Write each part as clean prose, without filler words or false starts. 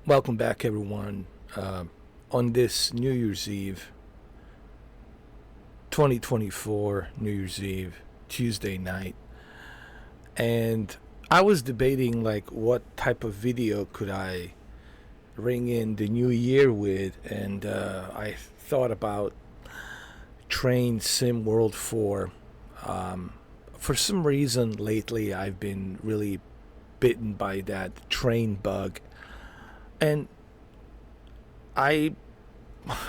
Welcome back, everyone. On this New Year's Eve, 2024 New Year's Eve, Tuesday night, and I was debating like what type of video could I ring in the new year with, and I thought about Train Sim World 4. For some reason, lately, I've been really bitten by that train bug, and I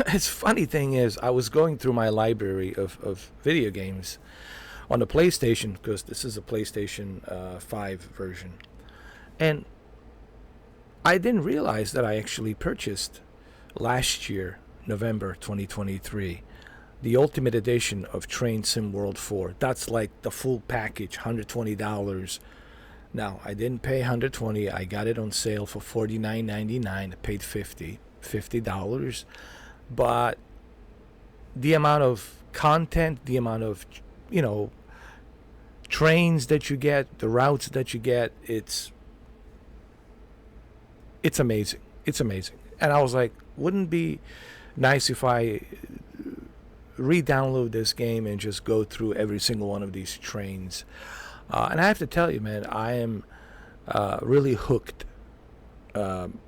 it's funny thing is I was going through my library of video games on the PlayStation because this is a PlayStation 5 version, and I didn't realize that I actually purchased last year, November 2023, the Ultimate Edition of Train Sim World 4. That's like the full package, $120. Now I didn't pay 120. I got it on sale for $49.99. I paid $50. But the amount of content, the amount of you know trains that you get, the routes that you get, it's amazing. It's amazing. And I was like, wouldn't it be nice if I re-download this game and just go through every single one of these trains? And I have to tell you, man, I am really hooked. Um,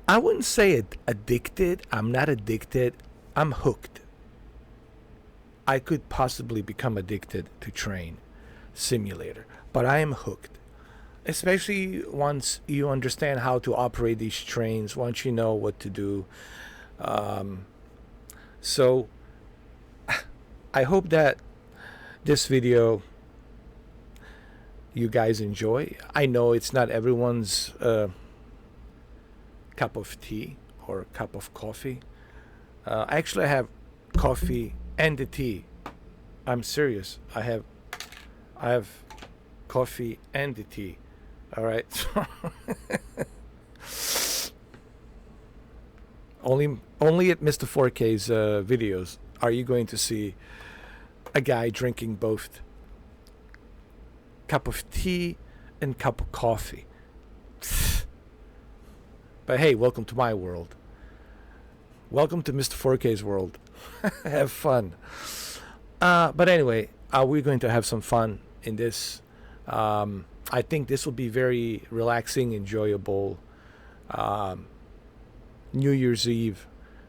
I wouldn't say addicted. I'm not addicted. I'm hooked. I could possibly become addicted to Train Simulator, but I am hooked. Especially once you understand how to operate these trains, once you know what to do. Um, so I hope that this video you guys enjoy. I know it's not everyone's cup of tea or cup of coffee. Actually, I have coffee and the tea. I'm serious. I have coffee and the tea. All right. only at Mr. 4K's videos are you going to see a guy drinking both cup of tea and cup of coffee. But hey, welcome to my world. Welcome to Mr. 4K's world. Have fun. But anyway, we're going to have some fun in this. I think this will be very relaxing, enjoyable um, New Year's Eve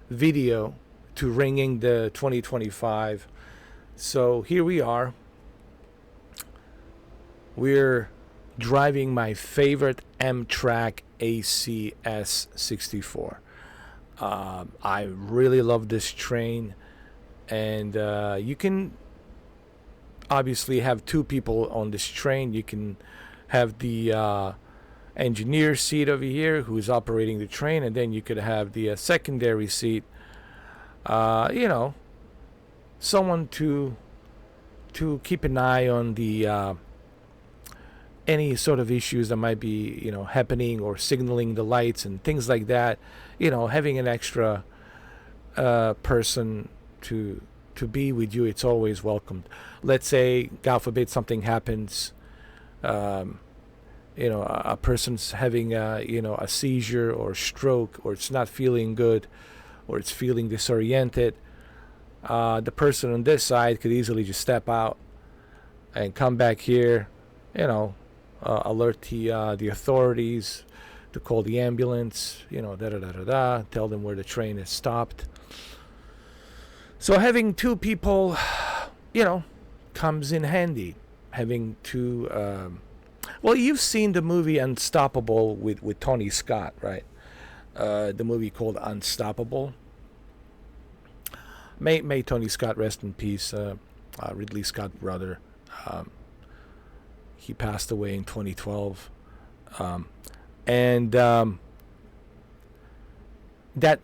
video to ringing the 2025. So here we are. We're driving my favorite Amtrak ACS 64. I really love this train, and you can obviously have two people on this train. You can have the engineer seat over here who's operating the train, and then you could have the secondary seat. You know, someone to keep an eye on the any sort of issues that might be happening, or signaling the lights and things like that. Having an extra person to be with you, it's always welcomed. Let's say, God forbid, something happens. A person's having a seizure or stroke, or it's not feeling good, or it's feeling disoriented. The person on this side could easily just step out and come back here, alert the authorities to call the ambulance, tell them where the train is stopped. So having two people, comes in handy. Having two, well, you've seen the movie Unstoppable with Tony Scott, right? The movie called Unstoppable. May Tony Scott rest in peace. Ridley Scott brother. He passed away in 2012. And that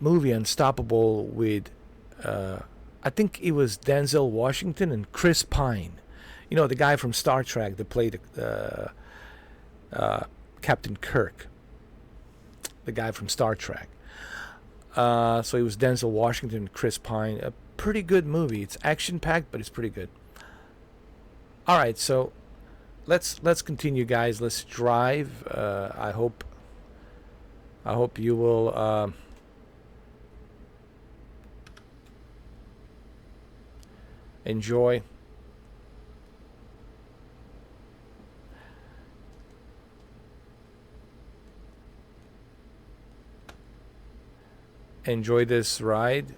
movie Unstoppable with I think it was Denzel Washington and Chris Pine, the guy from Star Trek that played Captain Kirk, the guy from Star Trek. So it was Denzel Washington and Chris Pine. A pretty good movie. It's action packed, but it's pretty good. All right, so let's continue, guys. Let's drive. I hope I hope you will enjoy. Enjoy this ride.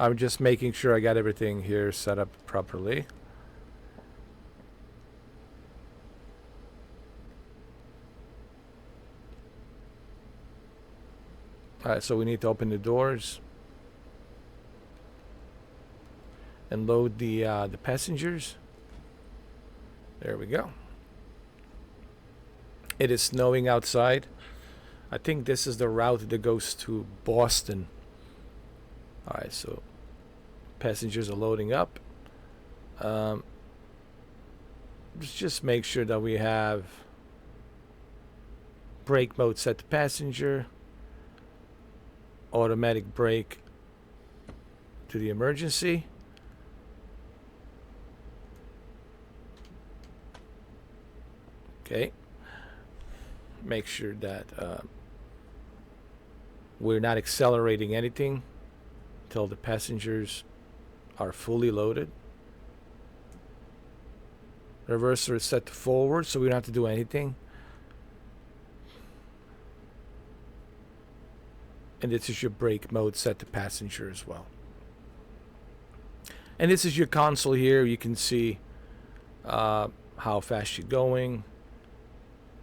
I'm just making sure I got everything here set up properly. Alright, so we need to open the doors and load the passengers. There we go. It is snowing outside. I think this is the route that goes to Boston. Alright, so passengers are loading up. Let's just make sure that we have brake mode set to passenger, automatic brake to the emergency. Okay. Make sure that we're not accelerating anything until the passengers are fully loaded. Reverser is set to forward, so we don't have to do anything. And this is your brake mode set to passenger as well. And this is your console here. You can see how fast you're going.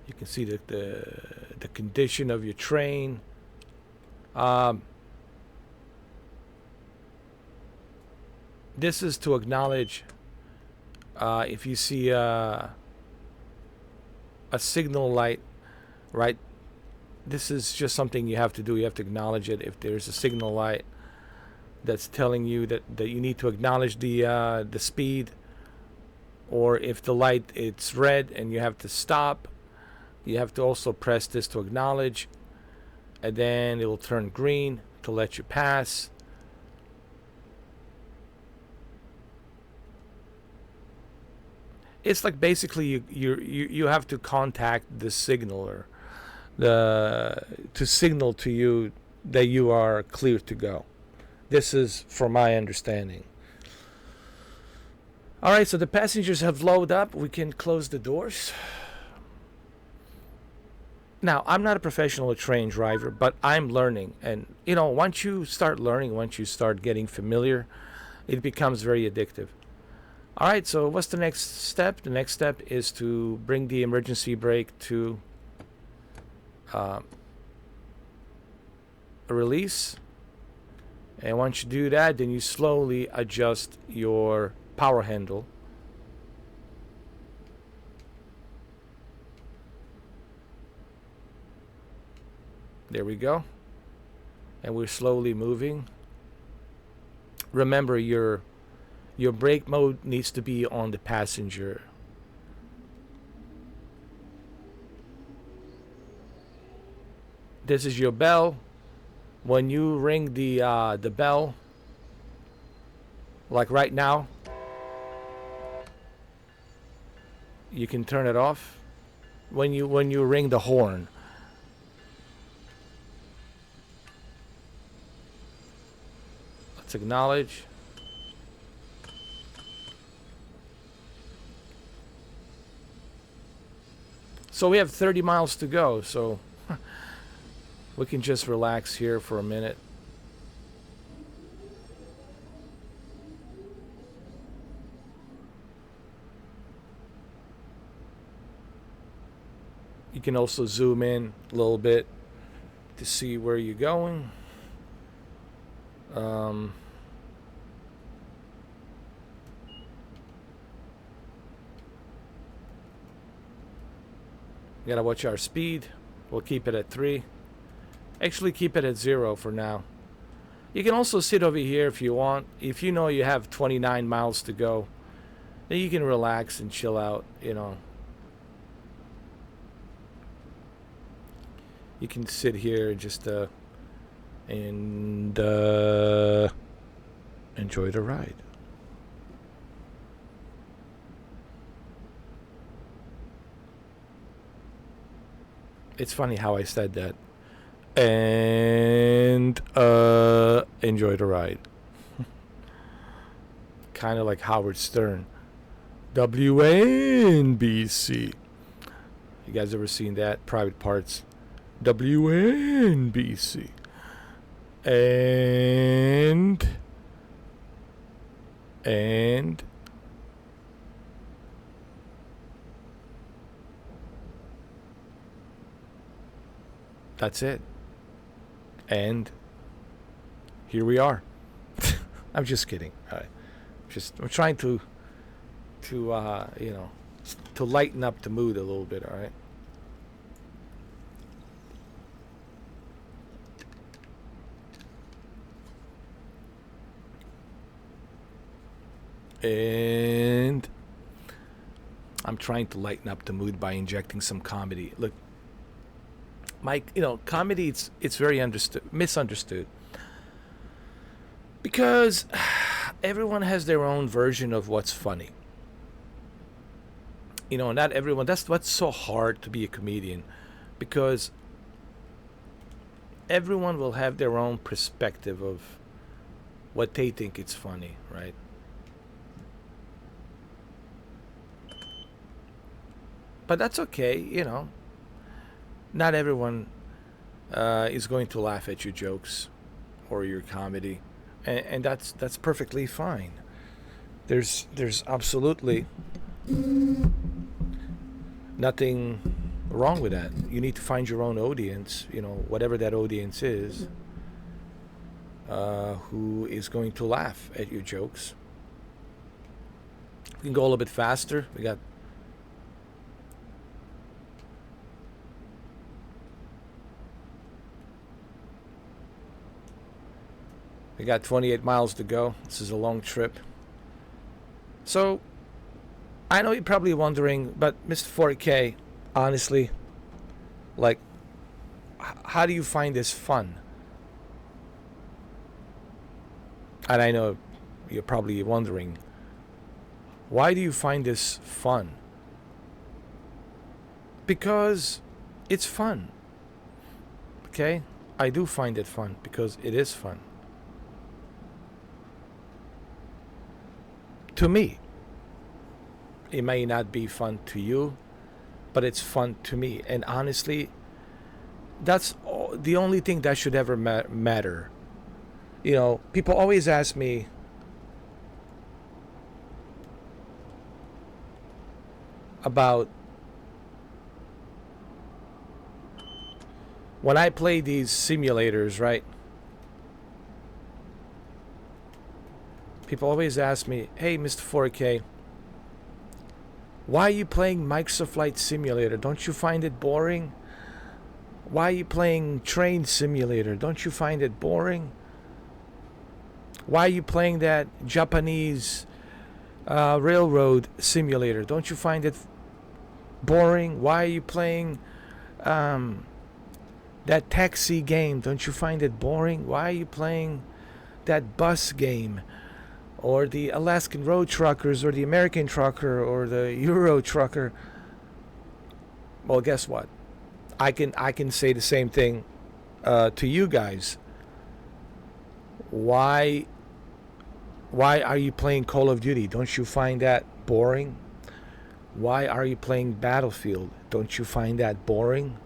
You can see the condition of your train. This is to acknowledge if you see a signal light, right? This is just something you have to do. You have to acknowledge it. If there's a signal light that's telling you that you need to acknowledge the speed, or if the light it's red and you have to stop, you have to also press this to acknowledge, and then it will turn green to let you pass. It's like basically you have to contact the signaler to signal to you that you are clear to go. This is from my understanding. All right, so the passengers have loaded up. We can close the doors. Now, I'm not a professional train driver, but I'm learning. And, you know, once you start learning, once you start getting familiar, it becomes very addictive. All right, so what's the next step? The next step is to bring the emergency brake to a release. And once you do that, then you slowly adjust your power handle. There we go. And we're slowly moving. Remember, your brake mode needs to be on the passenger. This is your bell. When you ring the bell, like right now, you can turn it off. When you ring the horn, let's acknowledge. So we have 30 miles to go, so we can just relax here for a minute. You can also zoom in a little bit to see where you're going. We gotta watch our speed. We'll keep it at 3. Actually, keep it at 0 for now. You can also sit over here if you want. If you know you have 29 miles to go, then you can relax and chill out, you know. You can sit here just and enjoy the ride. It's funny how I said that. And enjoy the ride. Kind of like Howard Stern. WNBC. You guys ever seen that? Private Parts. WNBC. And that's it. And here we are. I'm just kidding. I'm trying to to lighten up the mood a little bit. All right. And I'm trying to lighten up the mood by injecting some comedy. Look, Mike, comedy, it's very misunderstood, because everyone has their own version of what's funny. Not everyone. That's what's so hard to be a comedian, because everyone will have their own perspective of what they think it's funny, right? But that's okay. Not everyone is going to laugh at your jokes or your comedy, and that's perfectly fine. There's absolutely nothing wrong with that. You need to find your own audience, whatever that audience is, who is going to laugh at your jokes. We can go a little bit faster. We got 28 miles to go. This is a long trip. So, I know you're probably wondering, but Mr. 4K, honestly, like, how do you find this fun? And I know you're probably wondering, why do you find this fun? Because it's fun. Okay? I do find it fun because it is fun. To me. It may not be fun to you, but it's fun to me. And honestly, that's the only thing that should ever matter. People always ask me, about when I play these simulators, right? People always ask me, hey, Mr. 4K, why are you playing Microsoft Flight Simulator? Don't you find it boring? Why are you playing Train Simulator? Don't you find it boring? Why are you playing that Japanese railroad simulator? Don't you find it boring? Why are you playing that taxi game? Don't you find it boring? Why are you playing that bus game? Or the Alaskan Road Truckers, or the American Trucker, or the Euro Trucker? Well, guess what? I can say the same thing to you guys. Why are you playing Call of Duty? Don't you find that boring? Why are you playing Battlefield? Don't you find that boring?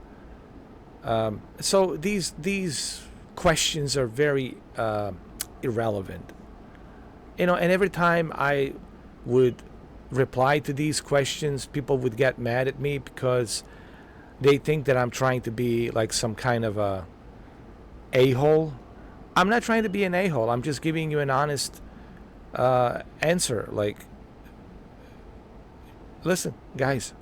So these questions are very irrelevant. And every time I would reply to these questions, people would get mad at me because they think that I'm trying to be like some kind of a-hole. I'm not trying to be an a-hole. I'm just giving you an honest answer. Like, listen, guys,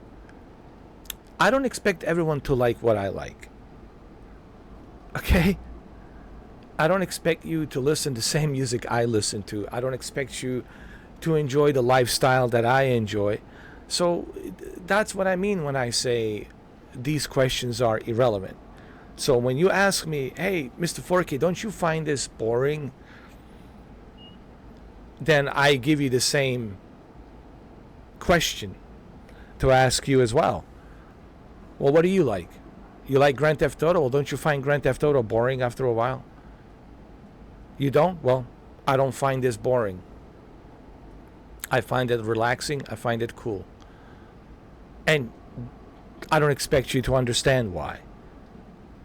I don't expect everyone to like what I like. Okay? I don't expect you to listen to the same music I listen to. I don't expect you to enjoy the lifestyle that I enjoy. So that's what I mean when I say these questions are irrelevant. So when you ask me, hey, Mr. 4K, don't you find this boring? Then I give you the same question to ask you as well. Well, what do you like? You like Grand Theft Auto? Well, don't you find Grand Theft Auto boring after a while? You don't? Well, I don't find this boring. I find it relaxing. I find it cool. And I don't expect you to understand why.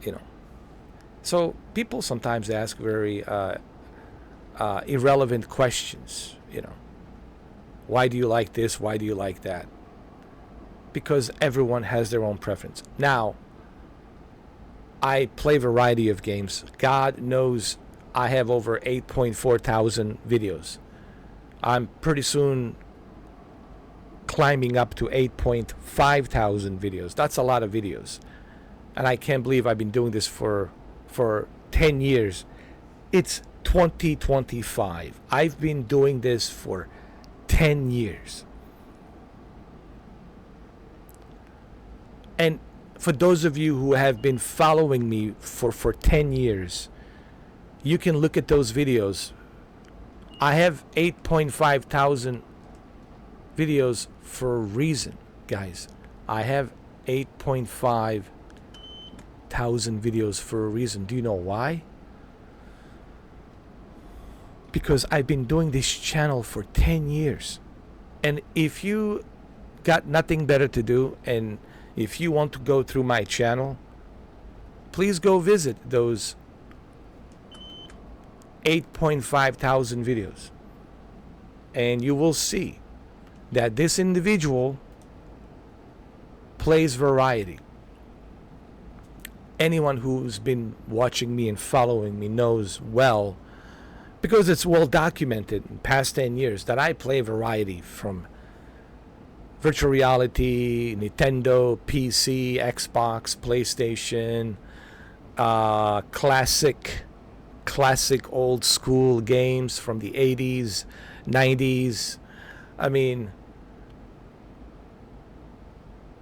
You know. So people sometimes ask very irrelevant questions. You know. Why do you like this? Why do you like that? Because everyone has their own preference. Now, I play a variety of games. God knows I have over 8.4 thousand videos. I'm pretty soon climbing up to 8.5 thousand videos. That's a lot of videos. And I can't believe I've been doing this for 10 years. It's 2025. I've been doing this for 10 years. And for those of you who have been following me for 10 years, you can look at those videos. I have 8.5 thousand videos for a reason, guys. I have 8.5 thousand videos for a reason. Do you know why? Because I've been doing this channel for 10 years. And if you got nothing better to do, and if you want to go through my channel, please go visit those 8.5 thousand videos. And you will see that this individual plays variety. Anyone who's been watching me and following me knows well, because it's well documented in past 10 years, that I play variety from virtual reality, Nintendo, PC, Xbox, PlayStation, classic old school games from the 80s, 90s. I mean,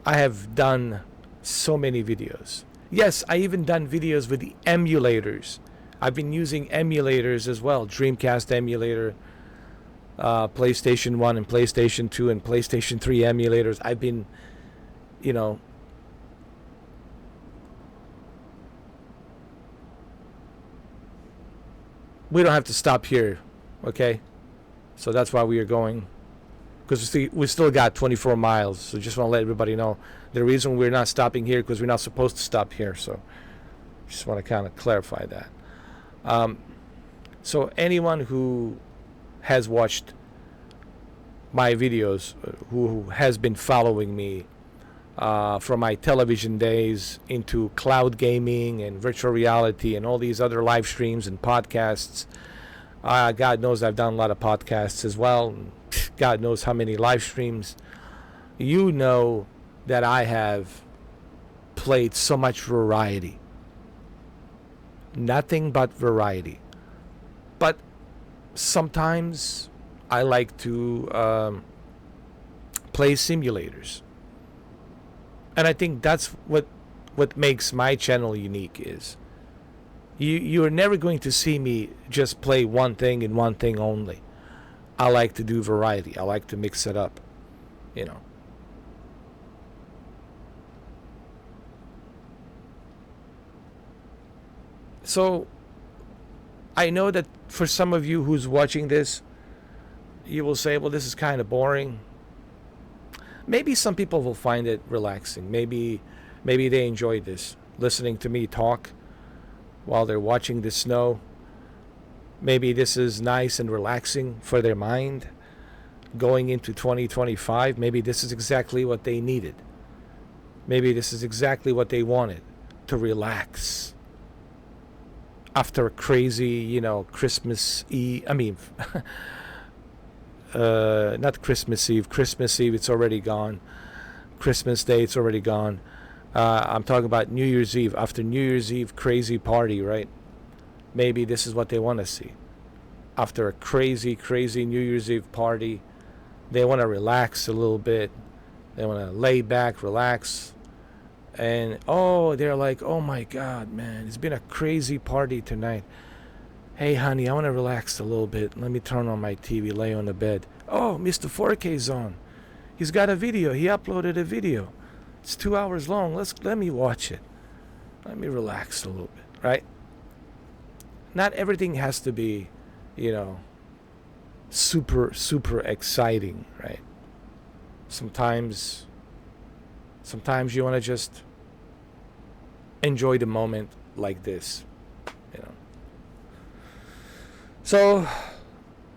I have done so many videos. Yes, I even done videos with the emulators. I've been using emulators as well. Dreamcast emulator, PlayStation 1 and PlayStation 2 and PlayStation 3 emulators. I've been, you know, we don't have to stop here, okay? So that's why we are going, because we still got 24 miles. So just want to let everybody know the reason we're not stopping here, because we're not supposed to stop here. So just want to kind of clarify that. So anyone who has watched my videos, who has been following me from my television days into cloud gaming and virtual reality and all these other live streams and podcasts, God knows I've done a lot of podcasts as well. God knows how many live streams. You know that I have played so much variety. Nothing but variety. But sometimes I like to play simulators. And I think that's what makes my channel unique is you're never going to see me just play one thing and one thing only. I like to do variety. I like to mix it up, you know. So I know that for some of you who's watching this, you will say, well, this is kind of boring. Maybe some people will find it relaxing. Maybe they enjoy this, listening to me talk while they're watching the snow. Maybe this is nice and relaxing for their mind going into 2025. Maybe this is exactly what they needed. Maybe this is exactly what they wanted, to relax after a crazy, Christmas Eve. I mean, not Christmas Eve. Christmas Eve, it's already gone. Christmas Day, it's already gone. I'm talking about New Year's Eve. After New Year's Eve, crazy party, right? Maybe this is what they want to see. After a crazy New Year's Eve party, they want to relax a little bit. They want to lay back, relax. And, they're like, oh my God, man, it's been a crazy party tonight. Hey, honey, I want to relax a little bit. Let me turn on my TV, lay on the bed. Oh, Mr. 4K's on. He's got a video. He uploaded a video. It's 2 hours long. Let me watch it. let me relax a little bit, right? Not everything has to be, you know, super exciting, right? Sometimes you want to just enjoy the moment like this, you know. So,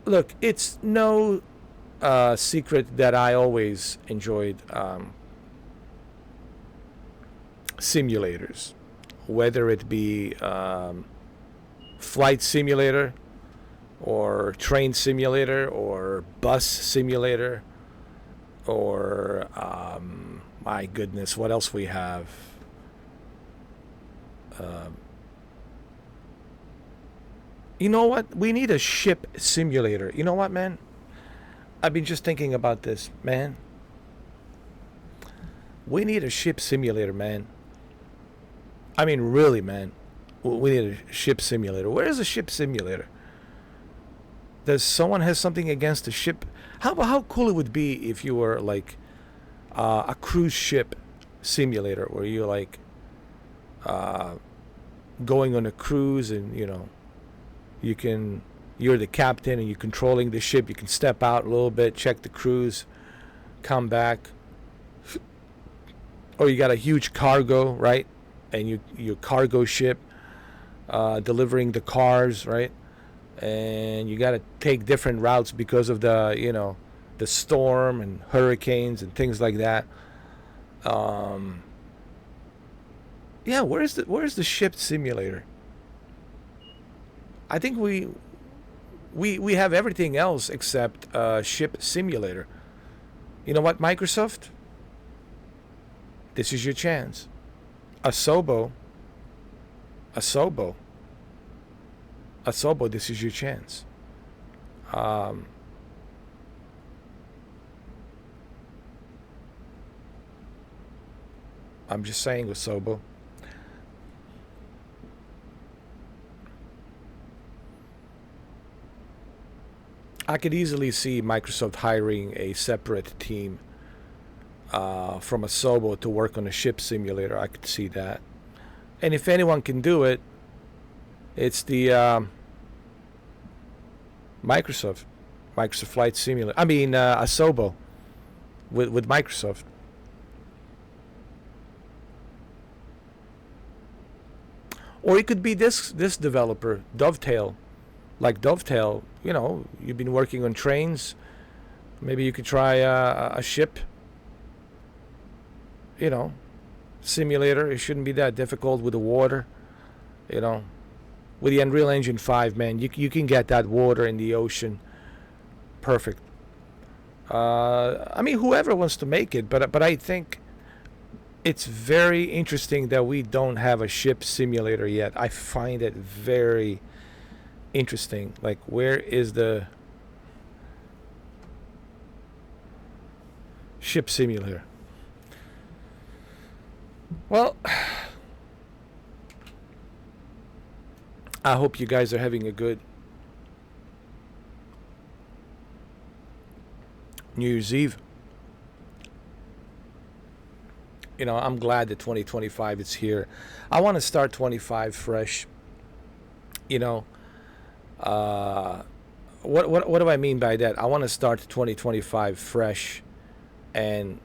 look, it's no secret that I always enjoyed simulators, whether it be flight simulator or train simulator or bus simulator or my goodness, what else we have? Um, you know what? We need a ship simulator. You know what, man? I've been just thinking about this, man. We need a ship simulator, man. I mean, really, man. We need a ship simulator. Where is a ship simulator? Does someone has something against a ship? How cool it would be if you were like a cruise ship simulator, where you're like uh, going on a cruise, and you're the captain and you're controlling the ship. You can step out a little bit, check the cruise, come back. Or you got a huge cargo, right? And your cargo ship delivering the cars, right? And you got to take different routes because of the storm and hurricanes and things like that. Um, yeah, where's the ship simulator? I think we have everything else except ship simulator. You know what, Microsoft? This is your chance. Asobo, Asobo, Asobo. This is your chance. Um, I'm just saying, Asobo. I could easily see Microsoft hiring a separate team from Asobo to work on a ship simulator. I could see that. And if anyone can do it, it's the Microsoft, Microsoft Flight Simulator. I mean, Asobo with Microsoft. Or it could be this developer, Dovetail. Like Dovetail, you've been working on trains. Maybe you could try a ship, you know, simulator. It shouldn't be that difficult with the water, you know. With the Unreal Engine 5, man, you can get that water in the ocean perfect. I mean, whoever wants to make it, but I think it's very interesting that we don't have a ship simulator yet. I find it very interesting. Like, where is the ship simulator? Well, I hope you guys are having a good New Year's Eve. I'm glad that 2025 is here. I want to start 25 fresh. You know, uh, what do I mean by that? I want to start 2025 fresh, and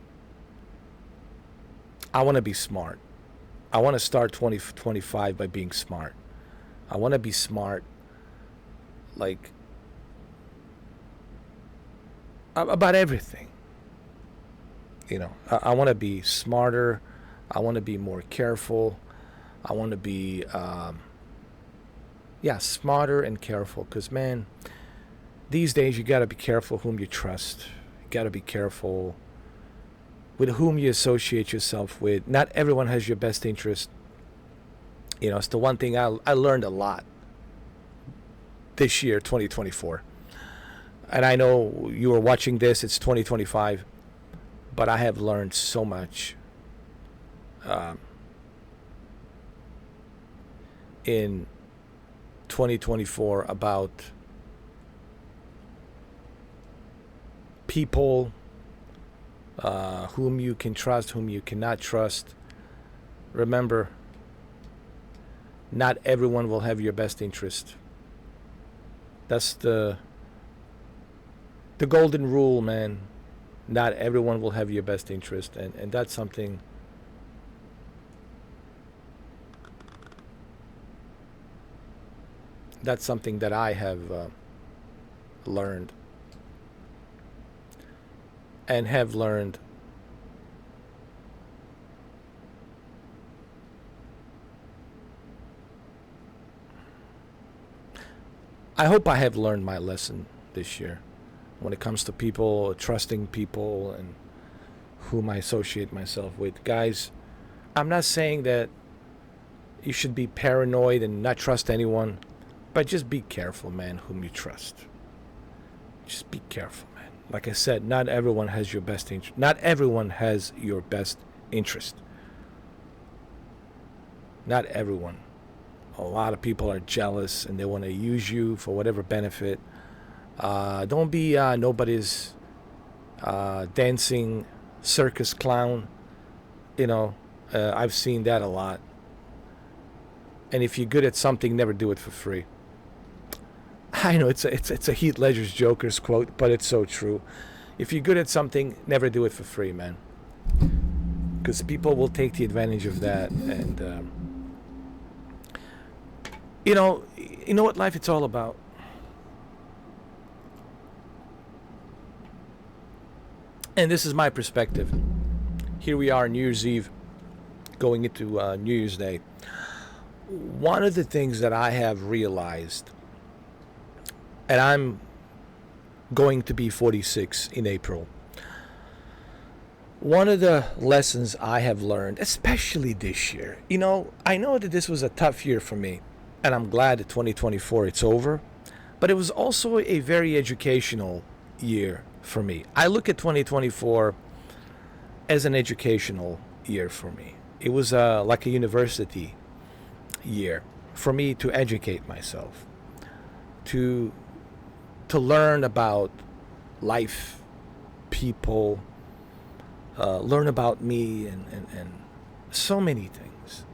I want to be smart. I want to start 2025 by being smart. I want to be smart, like about everything. I want to be smarter. I want to be more careful. I want to be, yeah, smarter and careful. Because, man, these days you got to be careful whom you trust. You got to be careful with whom you associate yourself with. Not everyone has your best interest. It's the one thing I learned a lot this year, 2024. And I know you are watching this, it's 2025. But I have learned so much in 2024 about people, whom you can trust, whom you cannot trust. Remember, Not everyone will have your best interest. That's the golden rule, man. Not everyone will have your best interest, and that's something that I have learned and have learned. I hope I have learned my lesson this year when it comes to people, trusting people, and whom I associate myself with. Guys, I'm not saying that you should be paranoid and not trust anyone, but just be careful, man, whom you trust. Just be careful, man. Like I said, not everyone has your best interest. Not everyone has your best interest. Not everyone. A lot of people are jealous and they want to use you for whatever benefit. Don't be nobody's dancing circus clown. I've seen that a lot. And if you're good at something, never do it for free. I know it's a Heath Ledger's Joker's quote, but it's so true. If you're good at something, never do it for free, man. Because people will take the advantage of that, and you know what life it's all about. And this is my perspective. Here we are, New Year's Eve, going into New Year's Day. One of the things that I have realized, and I'm going to be 46 in April. One of the lessons I have learned, especially this year, I know that this was a tough year for me, and I'm glad that 2024 it's over, but it was also a very educational year for me. I look at 2024 as an educational year for me. It was like a university year for me to educate myself, to learn about life, people, learn about me, and so many things.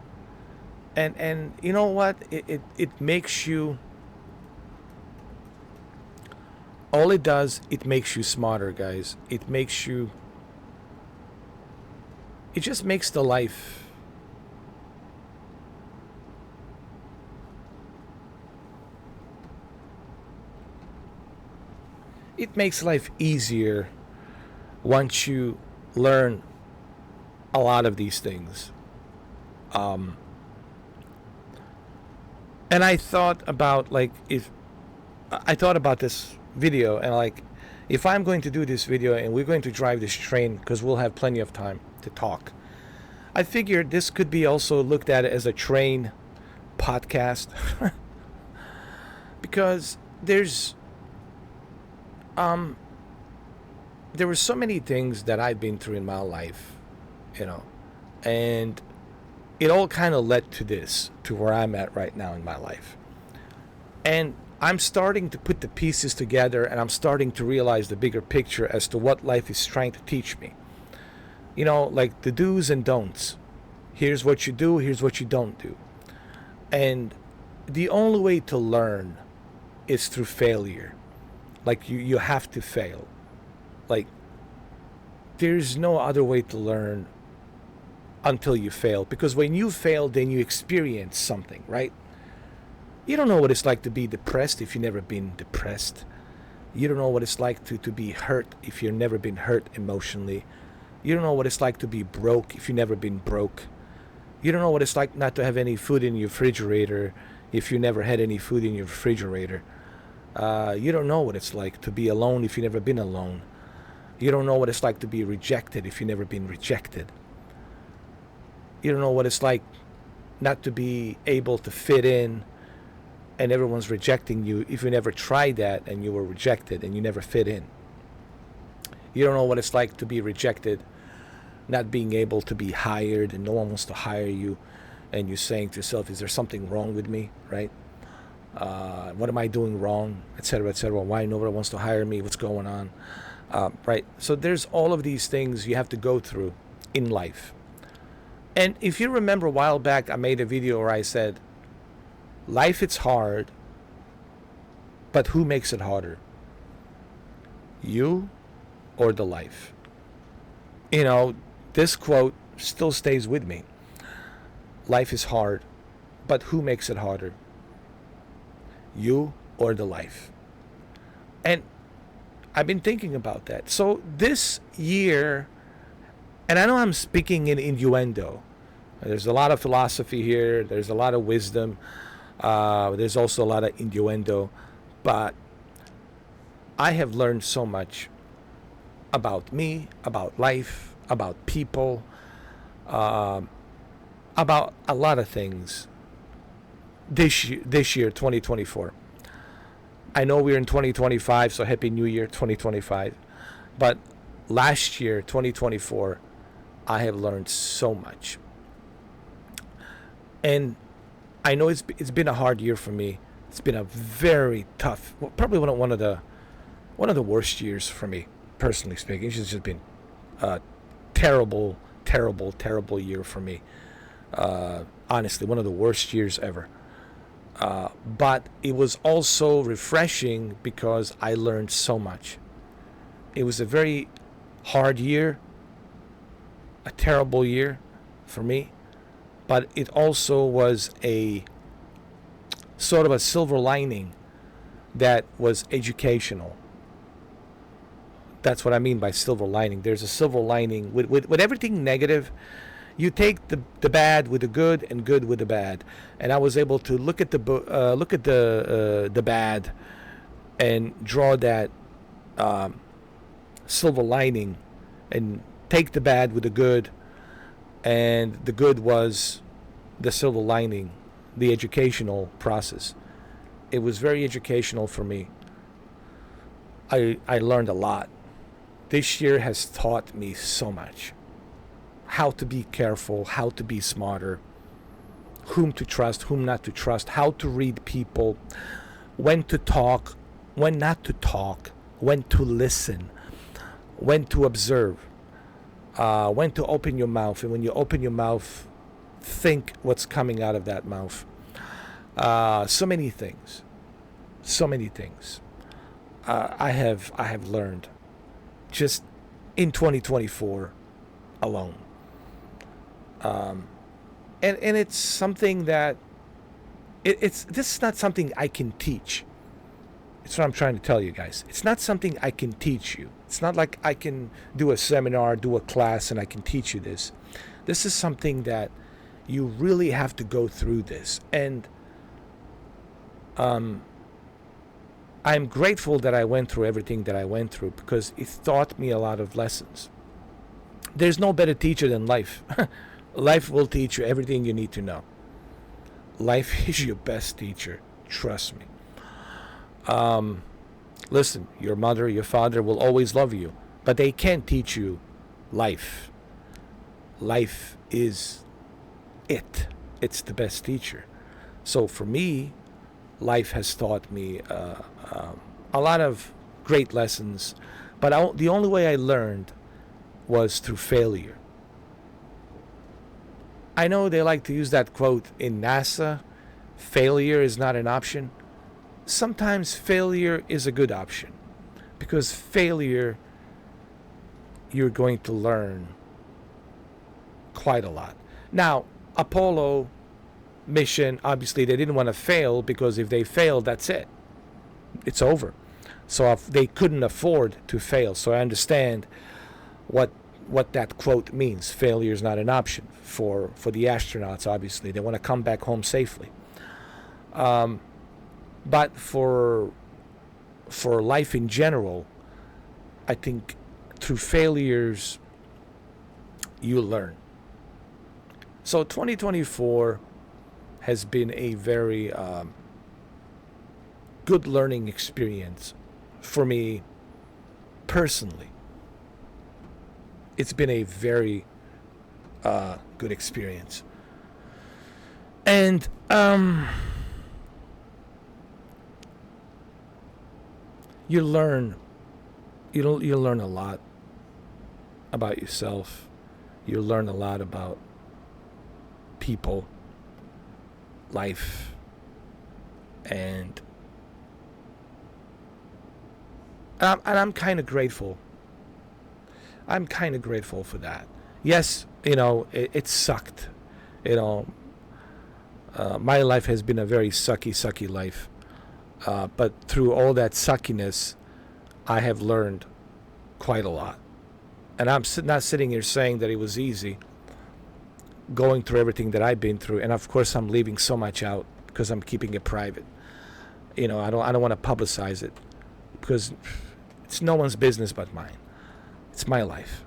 And you know what? It makes you, all it does, it makes you smarter, guys. It just makes the life easier once you learn a lot of these things. And I thought about this video, and if I'm going to do this video and we're going to drive this train, because we'll have plenty of time to talk, I figured this could be also looked at as a train podcast. Because there were so many things that I've been through in my life, and it all kind of led to where I'm at right now in my life. And I'm starting to put the pieces together, and I'm starting to realize the bigger picture as to what life is trying to teach me. Like the do's and don'ts. Here's what you do, here's what you don't do. And the only way to learn is through failure. Like you have to fail. Like there's no other way to learn until you fail. Because when you fail, then you experience something, right? You don't know what it's like to be depressed if you've never been depressed. You don't know what it's like to be hurt if you've never been hurt emotionally. You don't know what it's like to be broke if you've never been broke. You don't know what it's like not to have any food in your refrigerator if you never had any food in your refrigerator. You don't know what it's like to be alone if you've never been alone. You don't know what it's like to be rejected if you've never been rejected. You don't know what it's like not to be able to fit in and everyone's rejecting you if you never tried that and you were rejected and you never fit in. You don't know what it's like to be rejected, not being able to be hired, and no one wants to hire you, and you're saying to yourself, is there something wrong with me, right? What am I doing wrong, etc., etc. Why nobody wants to hire me? What's going on? Right? So there's all of these things you have to go through in life. And if you remember a while back, I made a video where I said, Life is hard, but who makes it harder? You or the life? You know, this quote still stays with me. Life is hard, but who makes it harder? You or the life? And I've been thinking about that. So this year, and I know I'm speaking in innuendo. There's a lot of philosophy here. There's a lot of wisdom. There's also a lot of innuendo. But I have learned so much about me, about life, about people, about a lot of things this year 2024. I know we're in 2025, so Happy New Year 2025. But last year, 2024, I have learned so much. And I know it's been a hard year for me. It's been a very tough, well, probably one of the worst years for me, personally speaking. It's just been a terrible, terrible, terrible year for me. Honestly, one of the worst years ever. But it was also refreshing because I learned so much. It was a very hard year, a terrible year for me, but it also was a sort of a silver lining that was educational. That's what I mean by silver lining. There's a silver lining with everything negative. You take the bad with the good and good with the bad, and I was able to look at the bad and draw that silver lining, and take the bad with the good, and the good was the silver lining, the educational process. It was very educational for me. I learned a lot. This year has taught me so much. How to be careful, how to be smarter, whom to trust, whom not to trust, how to read people, when to talk, when not to talk, when to listen, when to observe, when to open your mouth, and when you open your mouth, think what's coming out of that mouth. So many things, so many things. I have learned just in 2024 alone. And it's something that this is not something I can teach. It's what I'm trying to tell you guys. It's not something I can teach you. It's not like I can do a seminar, do a class, and I can teach you this. This is something that you really have to go through this. And I'm grateful that I went through everything that I went through, because it taught me a lot of lessons. There's no better teacher than life. Life will teach you everything you need to know. Life is your best teacher. Trust me. Listen, your mother, your father will always love you, but they can't teach you life. Life is it. It's the best teacher. So for me, life has taught me a lot of great lessons, but the only way I learned was through failure. I know they like to use that quote in NASA, failure is not an option. Sometimes failure is a good option, because failure, you're going to learn quite a lot. Now, Apollo mission, obviously they didn't want to fail, because if they failed, that's it. It's over. So if they couldn't afford to fail. So I understand what that quote means. Failure is not an option for the astronauts. Obviously, they want to come back home safely. But for life in general, I think through failures you learn. So 2024 has been a very good learning experience for me personally. It's been a very good experience. And you learn a lot about yourself. You learn a lot about people, life, And I'm kind of grateful. I'm kind of grateful for that. Yes, it sucked. You know, my life has been a very sucky life. But through all that suckiness, I have learned quite a lot. And I'm not sitting here saying that it was easy going through everything that I've been through. And of course, I'm leaving so much out because I'm keeping it private. I don't want to publicize it because it's no one's business but mine. It's my life.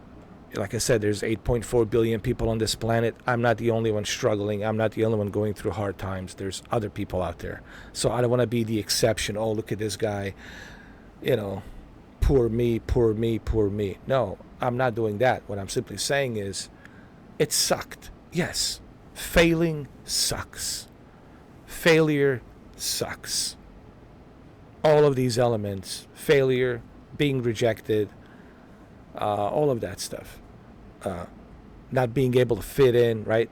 Like I said, there's 8.4 billion people on this planet. I'm not the only one struggling. I'm not the only one going through hard times. There's other people out there. So I don't want to be the exception. Oh, look at this guy. Poor me, poor me, poor me. No, I'm not doing that. What I'm simply saying is it sucked. Yes, failing sucks. Failure sucks. All of these elements, failure, being rejected, all of that stuff. Not being able to fit in, right?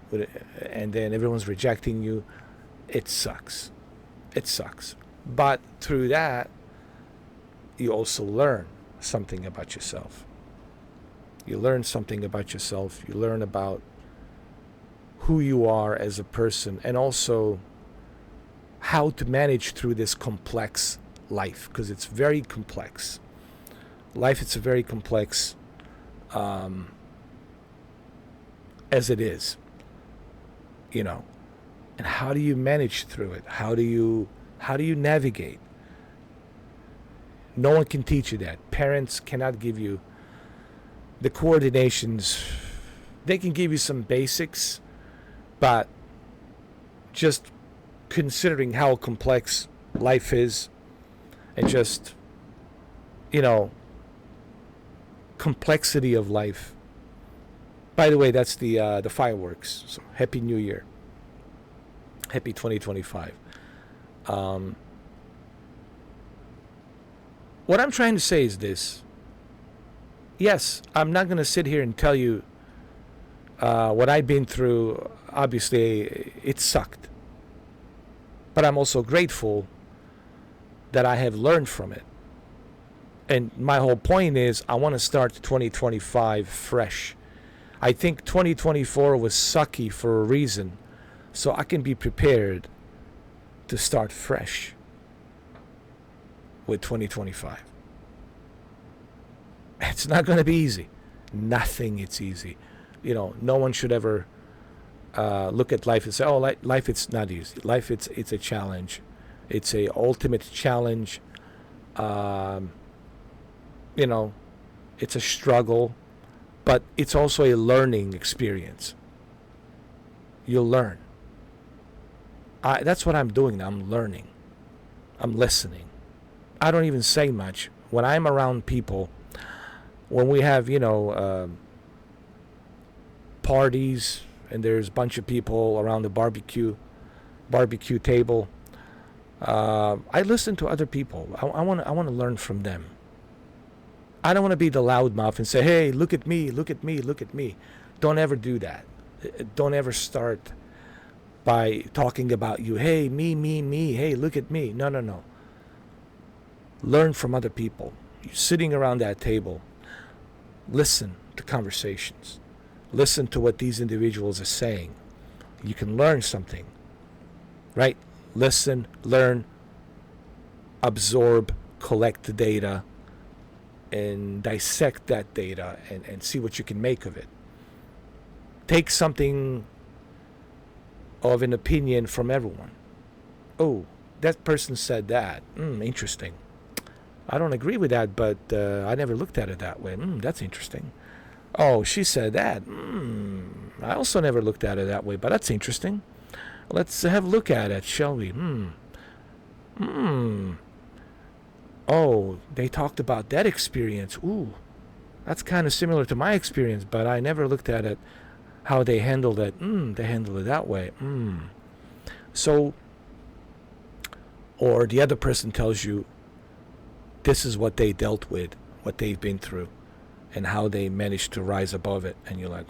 And then everyone's rejecting you. It sucks. It sucks. But through that, you also learn something about yourself. You learn something about yourself. You learn about who you are as a person, and also how to manage through this complex life, because it's very complex. Life, it's a very complex as it is, and how do you manage through it? How do you navigate? No one can teach you that. Parents cannot give you the coordinations. They can give you some basics, but just considering how complex life is, and just complexity of life. By the way, that's the fireworks. So Happy New Year. Happy 2025. What I'm trying to say is this. Yes, I'm not going to sit here and tell you what I've been through. Obviously, it sucked. But I'm also grateful that I have learned from it. And my whole point is I want to start 2025 fresh. I think 2024 was sucky for a reason, so I can be prepared to start fresh with 2025. It's not going to be easy. Nothing it's easy. No one should ever look at life and say, oh, life it's not easy. Life it's a challenge. It's a ultimate challenge. It's a struggle, but it's also a learning experience. You'll learn. That's what I'm doing now. I'm learning. I'm listening. I don't even say much. When I'm around people, when we have, parties and there's a bunch of people around the barbecue table, I listen to other people. I want to learn from them. I don't want to be the loudmouth and say, hey, look at me, look at me, look at me. Don't ever do that. Don't ever start by talking about you. Hey, me. Hey, look at me. No. Learn from other people. You're sitting around that table. Listen to conversations. Listen to what these individuals are saying. You can learn something, right? Listen, learn, absorb, collect the data, and dissect that data and see what you can make of it. Take something of an opinion from everyone. Oh, that person said that. Interesting. I don't agree with that, but I never looked at it that way. That's interesting. Oh, she said that. I also never looked at it that way, but that's interesting. Let's have a look at it, shall we? Oh, they talked about that experience. Ooh, that's kind of similar to my experience, but I never looked at it, how they handled it. They handled it that way. So, or the other person tells you this is what they dealt with, what they've been through, and how they managed to rise above it. And you're like,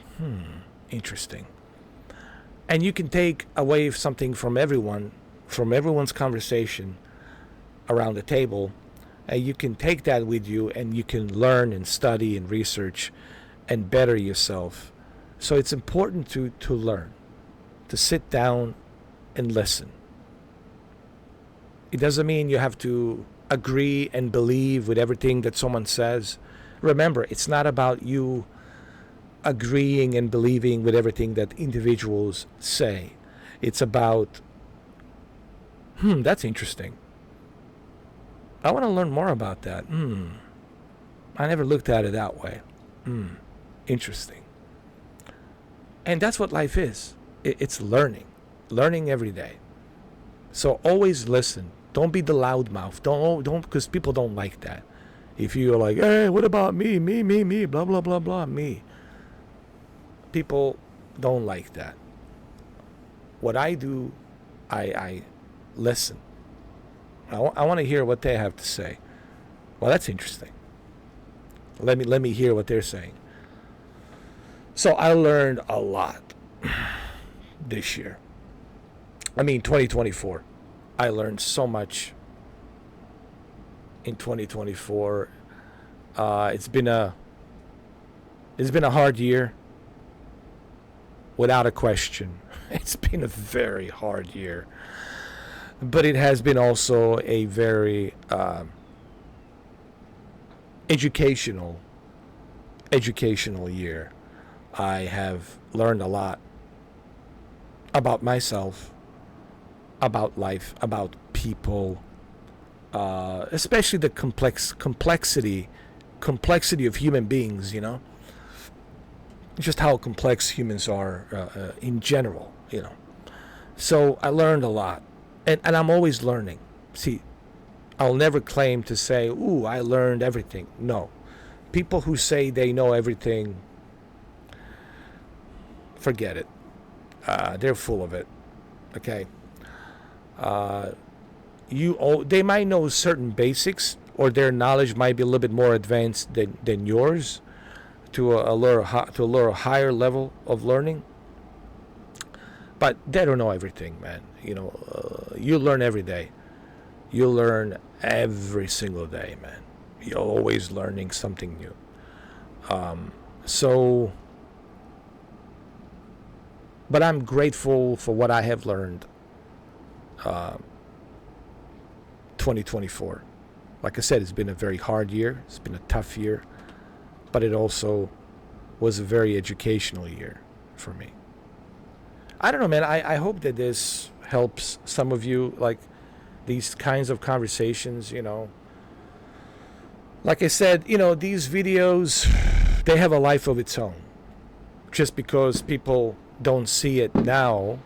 interesting. And you can take away something from everyone from everyone's conversation around the table, and you can take that with you and you can learn and study and research and better yourself. So it's important to learn, to sit down and listen. It doesn't mean you have to agree and believe with everything that someone says. Remember, it's not about you agreeing and believing with everything that individuals say. It's about, that's interesting. I want to learn more about that. I never looked at it that way. Interesting. And that's what life is. It's learning every day. So always listen. Don't be the loudmouth. Don't, because people don't like that. If you're like, hey, what about me, blah, blah, blah, blah, me. People don't like that. What I do, I listen. I want to hear what they have to say. Well, that's interesting. Let me hear what they're saying. So I learned a lot this year. 2024. I learned so much in 2024. It's been a hard year, without a question. It's been a very hard year, but it has been also a very educational year. I have learned a lot about myself, about life, about people, especially the complexity of human beings, just how complex humans are in general, So I learned a lot, and I'm always learning. See, I'll never claim to say, ooh, I learned everything. No. People who say they know everything, forget it. They're full of it. Okay. They might know certain basics, or their knowledge might be a little bit more advanced than yours, to a little higher level of learning. But they don't know everything, man. You learn every day. You learn every single day, man. You're always learning something new. But I'm grateful for what I have learned. 2024. Like I said, it's been a very hard year. It's been a tough year. But it also was a very educational year for me. I don't know, man. I hope that this helps some of you, like these kinds of conversations, Like I said, these videos, they have a life of its own. Just because people don't see it now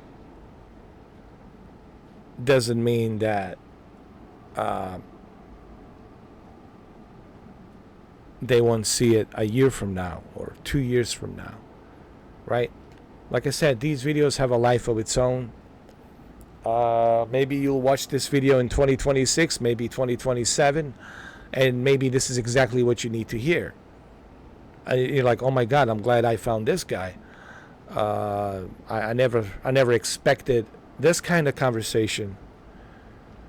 doesn't mean that they won't see it a year from now or 2 years from now, right? Like I said, these videos have a life of its own. Maybe you'll watch this video in 2026, maybe 2027, and maybe this is exactly what you need to hear. You're like, oh my God, I'm glad I found this guy. I never expected this kind of conversation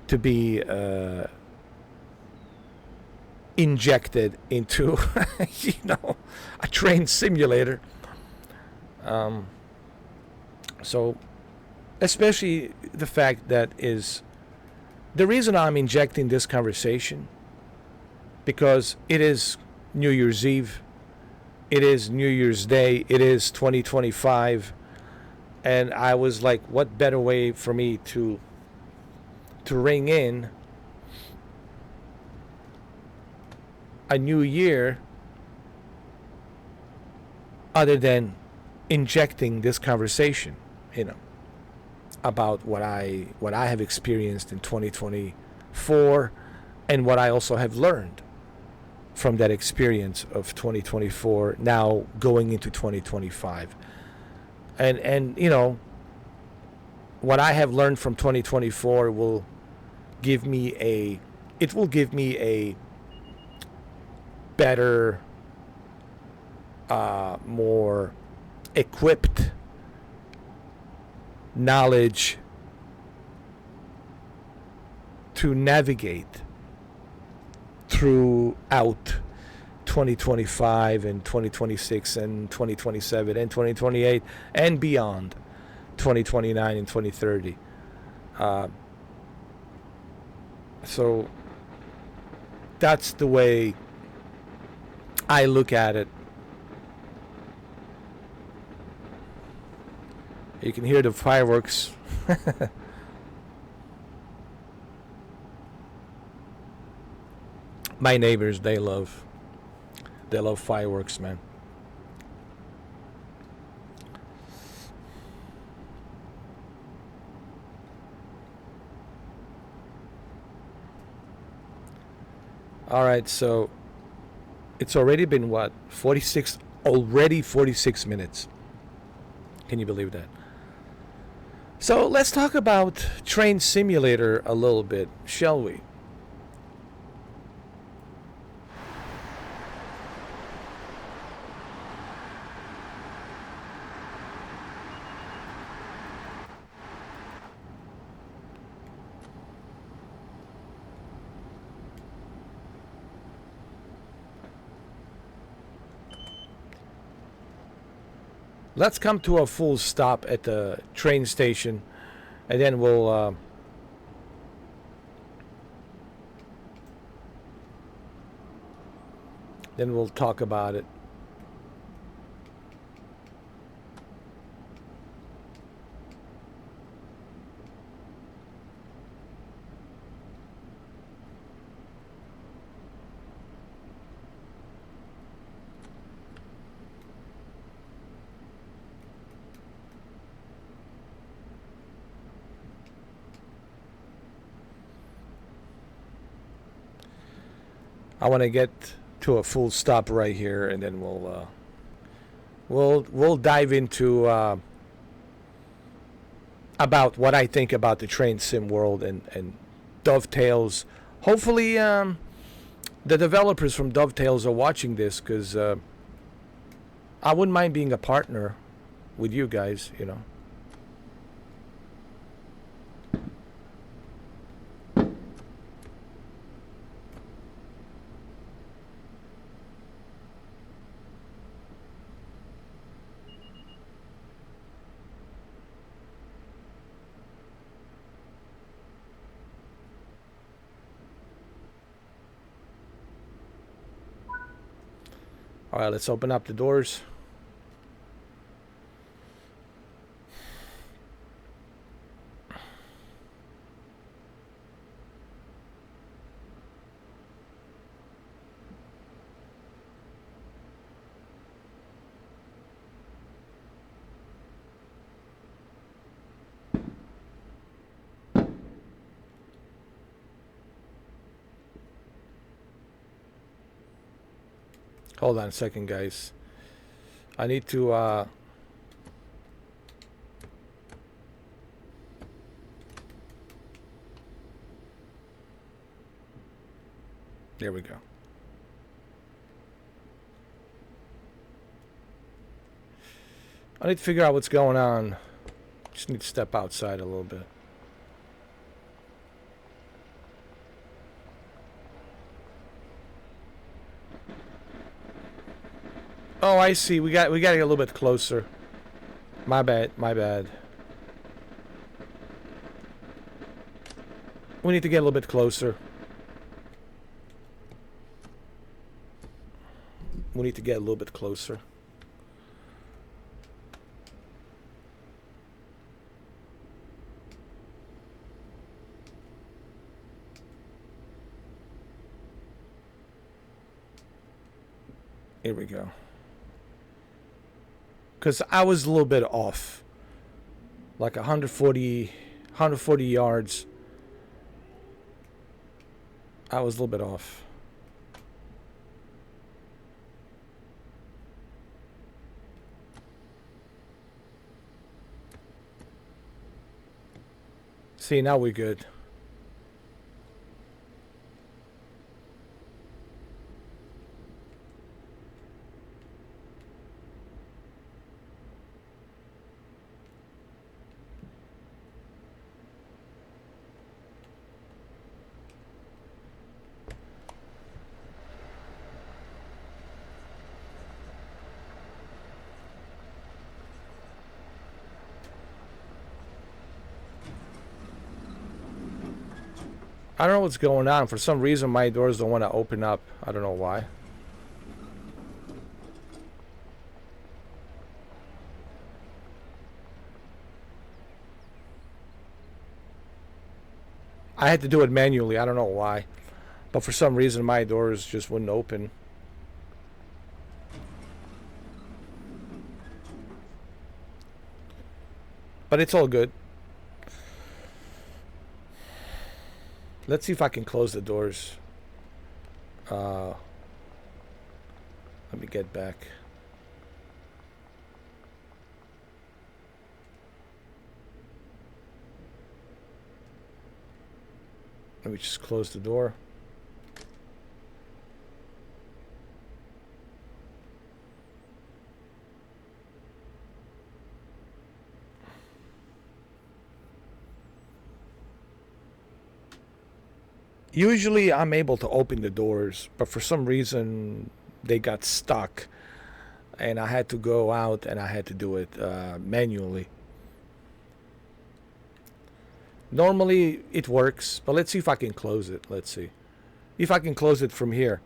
to be injected into a train simulator. So especially the fact that is the reason I'm injecting this conversation, because it is New Year's Eve, it is New Year's Day, it is 2025, and I was like, what better way for me to ring in a new year other than injecting this conversation, about what I have experienced in 2024 and what I also have learned from that experience of 2024 now going into 2025. And what I have learned from 2024 will give me a better, more equipped knowledge to navigate throughout 2025 and 2026 and 2027 and 2028 and beyond 2029 and 2030. So that's the way I look at it. You can hear the fireworks. My neighbors, they love fireworks, man. All right, so it's already been what? 46 minutes. Can you believe that? So let's talk about Train Simulator a little bit, shall we? Let's come to a full stop at the train station, and then we'll talk about it. I want to get to a full stop right here, and then we'll dive into about what I think about the train sim world and Dovetails. Hopefully, the developers from Dovetails are watching this, because I wouldn't mind being a partner with you guys, you know. All right, let's open up the doors. Hold on a second, guys. I need to there we go. I need to figure out what's going on. Just need to step outside a little bit. Oh, I see. We got to get a little bit closer. My bad. We need to get a little bit closer. We need to get a little bit closer. Here we go. Because I was a little bit off. Like 140 yards. I was a little bit off. See, now we're good. I don't know what's going on. For some reason, my doors don't want to open up. I don't know why. I had to do it manually. I don't know why. But for some reason, my doors just wouldn't open. But it's all good. Let's see if I can close the doors. Let me get back. Let me just close the door. Usually I'm able to open the doors, but for some reason they got stuck and I had to go out and I had to do it manually. Normally it works, but let's see if I can close it. Let's see if I can close it from here.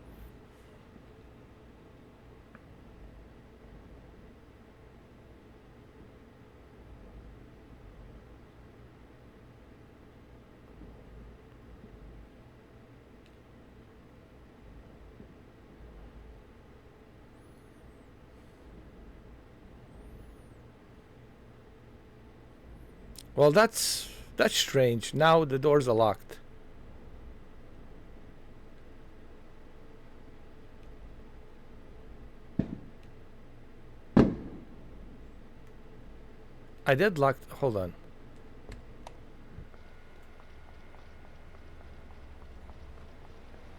Well, that's strange. Now the doors are locked. I did lock. Hold on.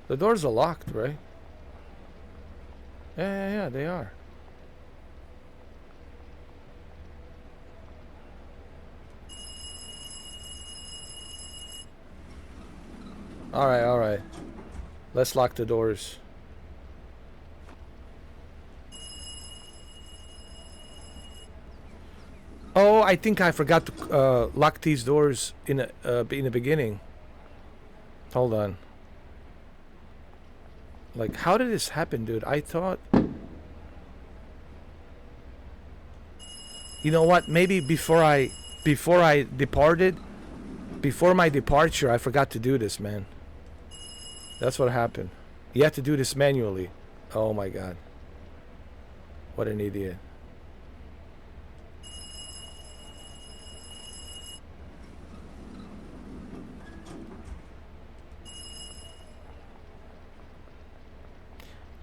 The doors are locked, right? Yeah, they are. All right. Let's lock the doors. Oh, I think I forgot to lock these doors in the beginning. Hold on. Like, how did this happen, dude? I thought... You know what? Maybe before I departed, before my departure, I forgot to do this, man. That's what happened. You have to do this manually. Oh my god. What an idiot.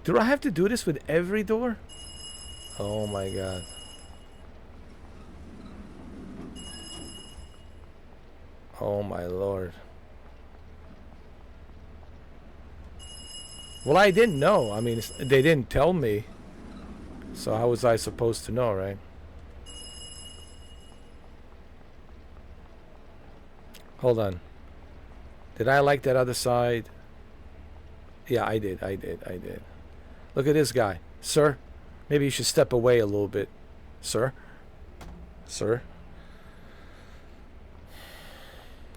Do I have to do this with every door? Oh my god. Oh my lord. Well, I didn't know. I mean, they didn't tell me. So how was I supposed to know, right? Hold on. Did I like that other side? Yeah, I did. Look at this guy. Sir, maybe you should step away a little bit. Sir? Sir?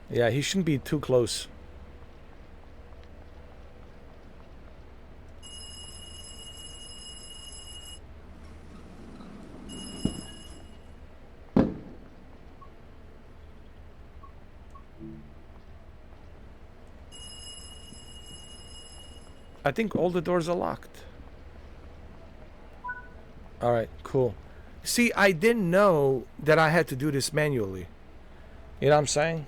Yeah, he shouldn't be too close. I think all the doors are locked. Alright, cool. See, I didn't know that I had to do this manually. You know what I'm saying?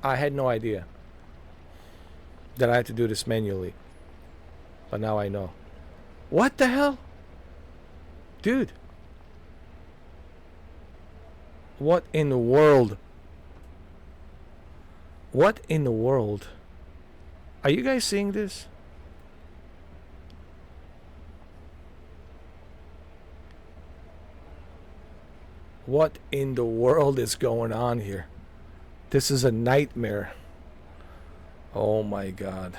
I had no idea that I had to do this manually. But now I know. What the hell? Dude. What in the world? What in the world? Are you guys seeing this? What in the world is going on here? This is a nightmare. Oh my god.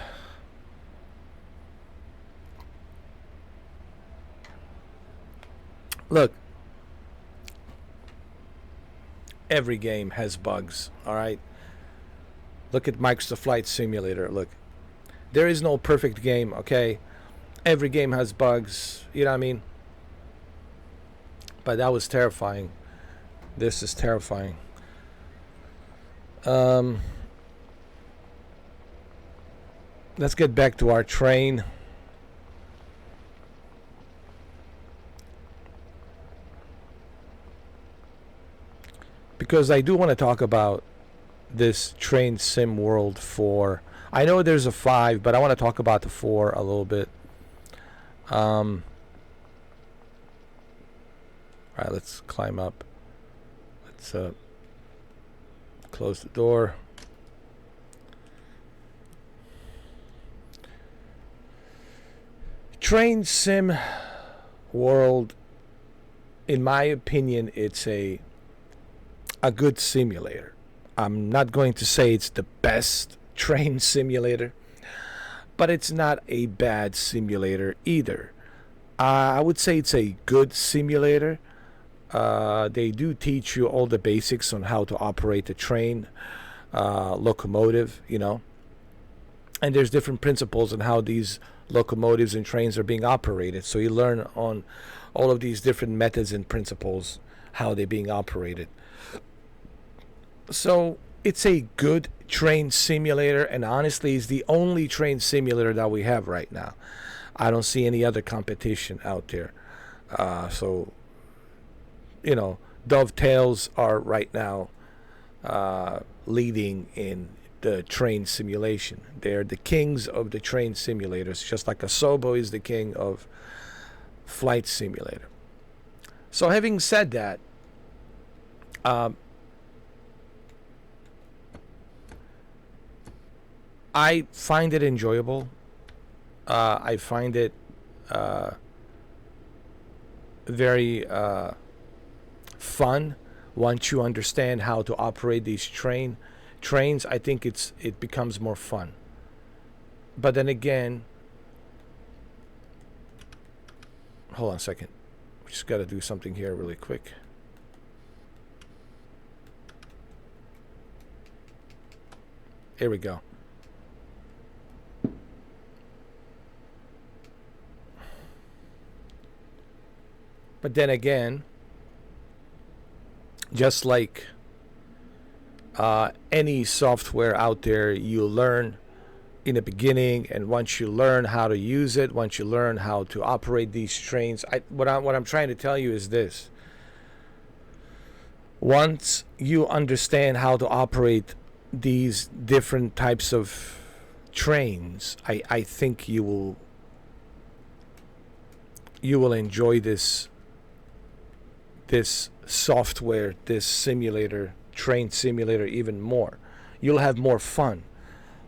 Look. Every game has bugs, alright? Look at Microsoft Flight Simulator. Look, there is no perfect game, okay? Every game has bugs, you know what I mean? But that was terrifying. This is terrifying. Let's get back to our train. Because I do want to talk about this train sim world 4. I know there's a 5, but I want to talk about the 4 a little bit. Alright, let's climb up. Let's close the door. Train sim world, in my opinion, it's a good simulator. I'm not going to say it's the best train simulator, but it's not a bad simulator either. I would say it's a good simulator. They do teach you all the basics on how to operate a train, locomotive, you know. And there's different principles on how these locomotives and trains are being operated. So you learn on all of these different methods and principles, how they're being operated. So it's a good train simulator, and honestly, it's the only train simulator that we have right now. I don't see any other competition out there. So, you know, Dovetails are right now leading in the train simulation. They're the kings of the train simulators, just like Asobo is the king of flight simulator. So having said that, I find it enjoyable. I find it very fun once you understand how to operate these trains. I think it becomes more fun. But then again, hold on a second. We just got to do something here really quick. Here we go. But then again, just like any software out there, you learn in the beginning, and once you learn how to use it, once you learn how to operate these trains, what I'm trying to tell you is this: once you understand how to operate these different types of trains, I think you will enjoy this software, this simulator, train simulator, even more. You'll have more fun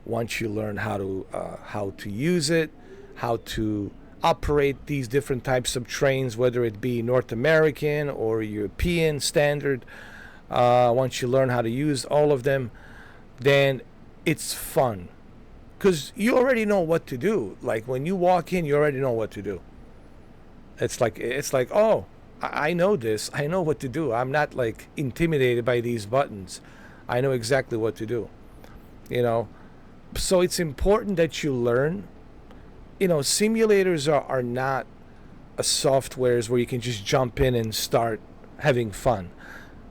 once you learn how to use it, how to operate these different types of trains, whether it be North American or European standard. Once you learn how to use all of them, then it's fun, because you already know what to do. Like when you walk in, you already know what to do. It's like, oh, I know this. I know what to do. I'm not like intimidated by these buttons. I know exactly what to do. You know, so it's important that you learn. You know, simulators are not a softwares where you can just jump in and start having fun.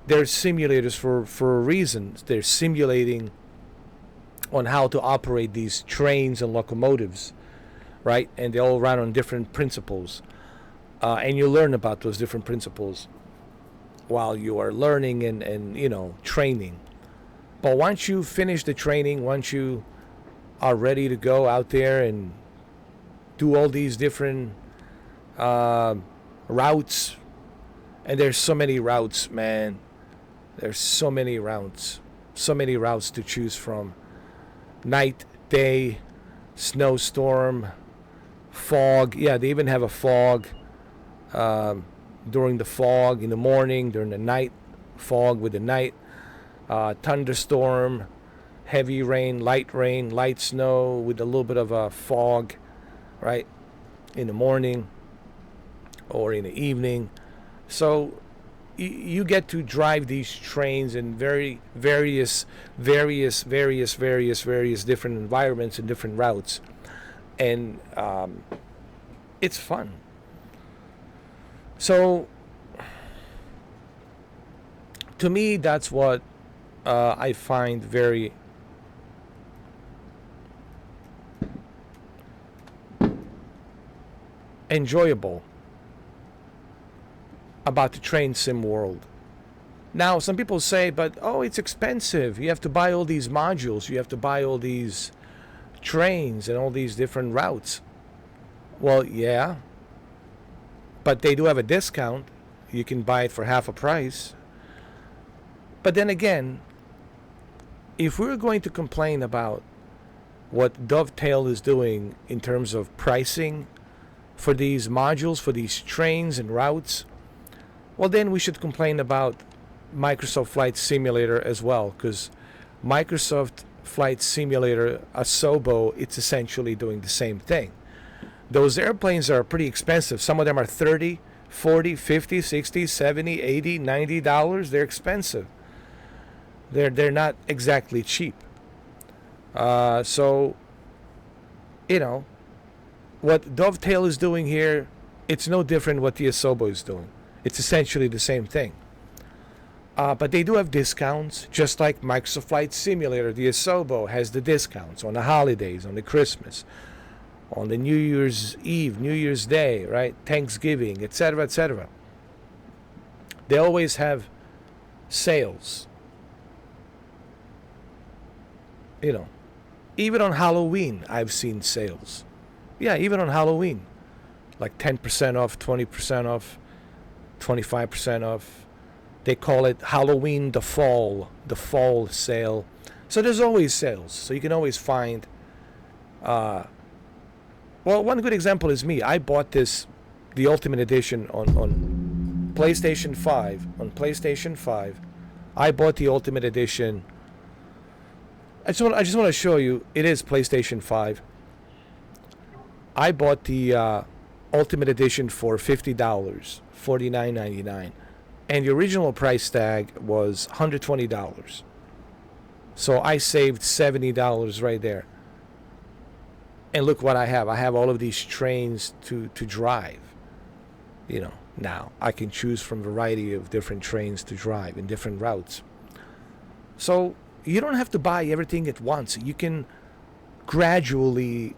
They're simulators for a reason. They're simulating on how to operate these trains and locomotives, right? And they all run on different principles. And you learn about those different principles while you are learning and you know, training. But once you finish the training, once you are ready to go out there and do all these different routes, and there's so many routes, man. There's so many routes to choose from. Night, day, snowstorm, fog. Yeah, they even have a fog. During the fog in the morning, during the night, fog with the night, thunderstorm, heavy rain, light snow with a little bit of a fog, right, in the morning or in the evening. So you get to drive these trains in various different environments and different routes, and it's fun. So to me, that's what I find very enjoyable about the train sim world. Now, some people say, but oh, it's expensive. You have to buy all these modules, you have to buy all these trains and all these different routes. Well, yeah, but they do have a discount. You can buy it for half a price. But then again, if we're going to complain about what Dovetail is doing in terms of pricing for these modules, for these trains and routes, well, then we should complain about Microsoft Flight Simulator as well, because Microsoft Flight Simulator, Asobo, it's essentially doing the same thing. Those airplanes are pretty expensive. Some of them are 30, 40, 50, 60, 70, 80, 90 dollars. They're expensive. They're not exactly cheap. So, you know, what Dovetail is doing here, it's no different what the Asobo is doing. It's essentially the same thing. But they do have discounts, just like Microsoft Flight Simulator. The Asobo has the discounts on the holidays, on the Christmas, on the New Year's Eve, New Year's Day, right? Thanksgiving, etc., etc. They always have sales. You know, even on Halloween, I've seen sales. Yeah, even on Halloween, like 10% off, 20% off, 25% off. They call it Halloween the fall sale. So there's always sales. So you can always find. Well, one good example is me. I bought the Ultimate Edition on PlayStation 5. On PlayStation 5, I bought the Ultimate Edition. I just want to show you. It is PlayStation 5. I bought the Ultimate Edition for $50, $49.99, and the original price tag was $120. So I saved $70 right there. And look what I have. I have all of these trains to drive. You know, now I can choose from a variety of different trains to drive in different routes. So you don't have to buy everything at once. You can gradually,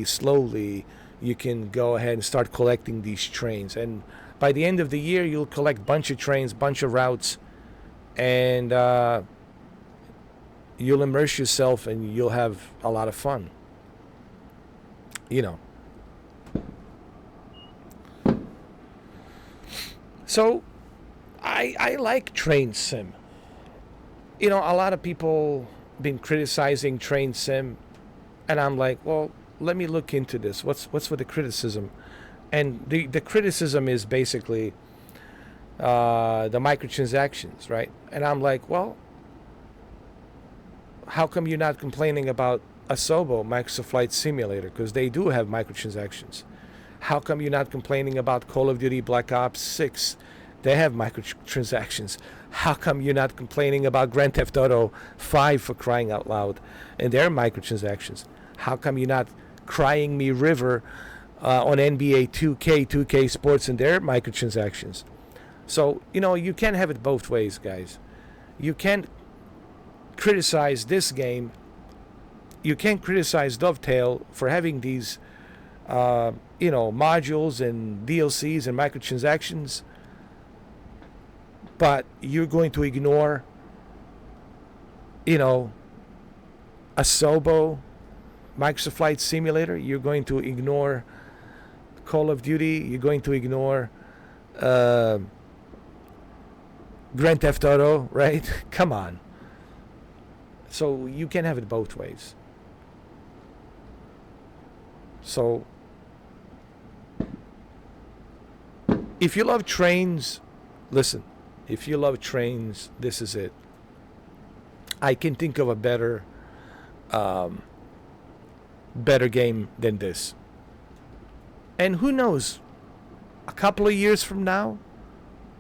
slowly, you can go ahead and start collecting these trains. And by the end of the year, you'll collect a bunch of trains, bunch of routes, and you'll immerse yourself and you'll have a lot of fun. You know. So I like Train Sim. You know, a lot of people been criticizing Train Sim, and I'm like, well, let me look into this. What's with the criticism? And the criticism is basically the microtransactions, right? And I'm like, well, how come you're not complaining about Asobo, Microsoft Flight Simulator? Because they do have microtransactions. How come you're not complaining about Call of Duty Black Ops 6? They have microtransactions. How come you're not complaining about Grand Theft Auto 5, for crying out loud, and their microtransactions? How come you're not crying me river on NBA 2K Sports and their microtransactions? So, you know, you can't have it both ways, guys. You can't criticize this game. You can't criticize Dovetail for having these, modules and DLCs and microtransactions, but you're going to ignore, Asobo, Microsoft Flight Simulator. You're going to ignore Call of Duty. You're going to ignore Grand Theft Auto, right? Come on. So you can't have it both ways. So if you love trains, listen. If you love trains, this is it. I can think of a better game than this. And who knows, a couple of years from now,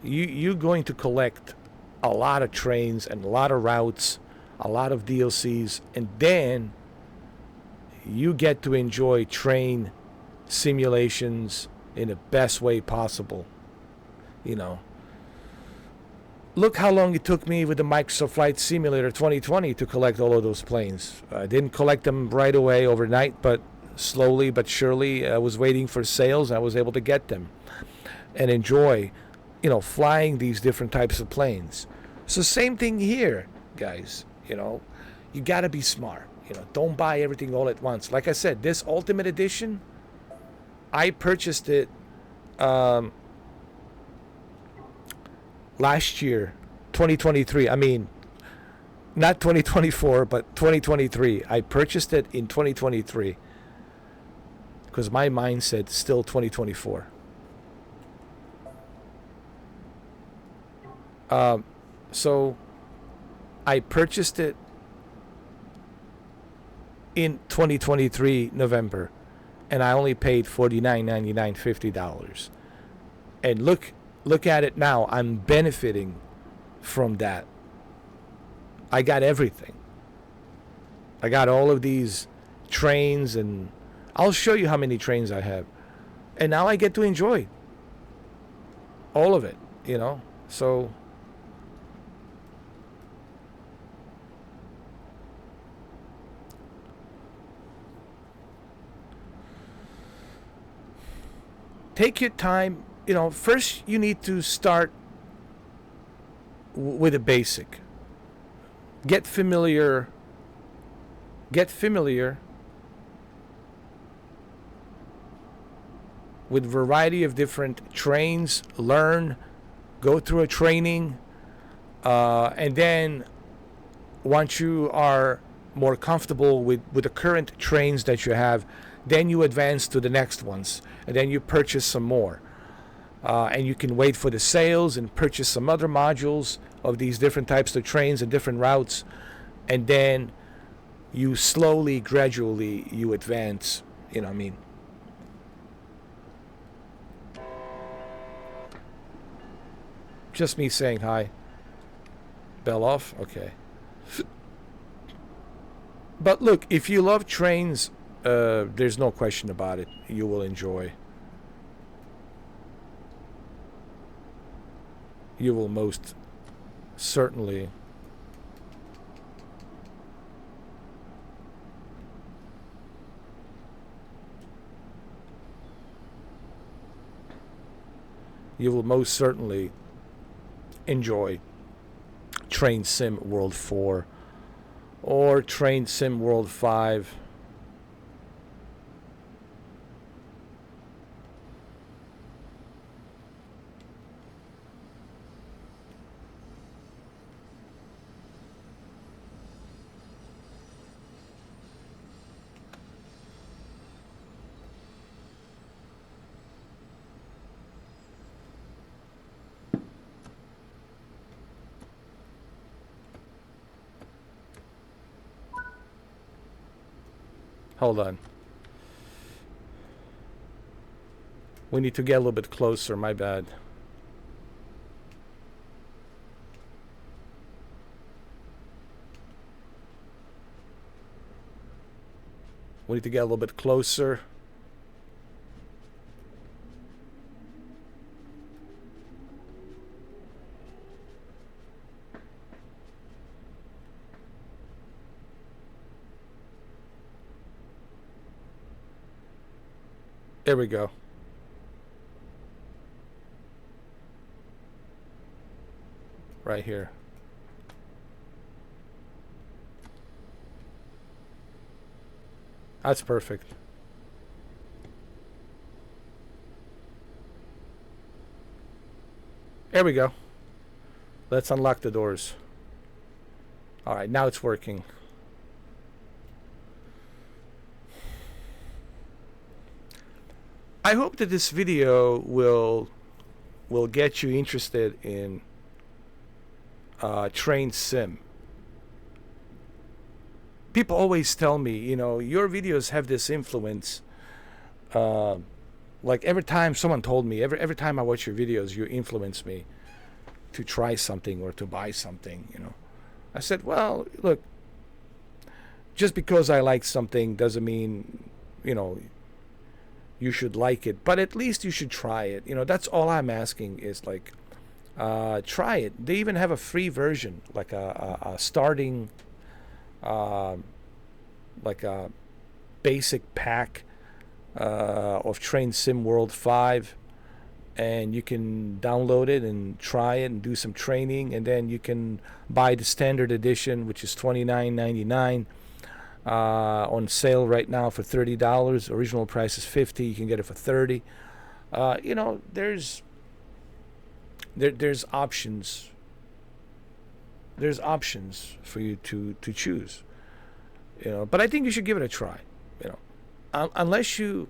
you're going to collect a lot of trains and a lot of routes, a lot of DLCs, and then you get to enjoy train simulations in the best way possible. You know, look how long it took me with the Microsoft Flight Simulator 2020 to collect all of those planes. I didn't collect them right away overnight, but slowly but surely I was waiting for sales and I was able to get them and enjoy, flying these different types of planes. So same thing here, guys. You got to be smart. Don't buy everything all at once. Like I said, this Ultimate Edition, I purchased it last year, 2023. I mean, not 2024, but 2023. I purchased it in 2023 because my mindset is still 2024. So I purchased it in 2023 November, and I only paid $49.99, $50. And look at it now. I'm benefiting from that. I got everything. I got all of these trains, and I'll show you how many trains I have. And now I get to enjoy all of it, So take your time. First you need to start with a basic. Get familiar with a variety of different trains. Learn, go through a training, and then once you are more comfortable with the current trains that you have, then you advance to the next ones, and then you purchase some more. And you can wait for the sales and purchase some other modules of these different types of trains and different routes, and then you slowly, gradually, you advance. You know what I mean? Just me saying hi. Bell off? Okay. But look, if you love trains, there's no question about it. You will enjoy. You will most certainly enjoy Train Sim World 4 or Train Sim World 5. Hold on. We need to get a little bit closer, my bad. We need to get a little bit closer. There we go. Right here. That's perfect. There we go. Let's unlock the doors. All right, now it's working. I hope that this video will get you interested in train sim. People always tell me, your videos have this influence. Like every time someone told me, every time I watch your videos, you influence me. to try something or to buy something, you know. I said, well, look, just because I like something doesn't mean, you know, you should like it, but at least you should try it. You know, that's all I'm asking is like, try it. They even have a free version, like a starting, uh, like a basic pack of Train Sim World 5, and you can download it and try it and do some training, and then you can buy the standard edition, which is $29.99, on sale right now for $30. Original price is $50. You can get it for $30. You know, there's options. There's options for you to choose. You know, but I think you should give it a try. You know, unless you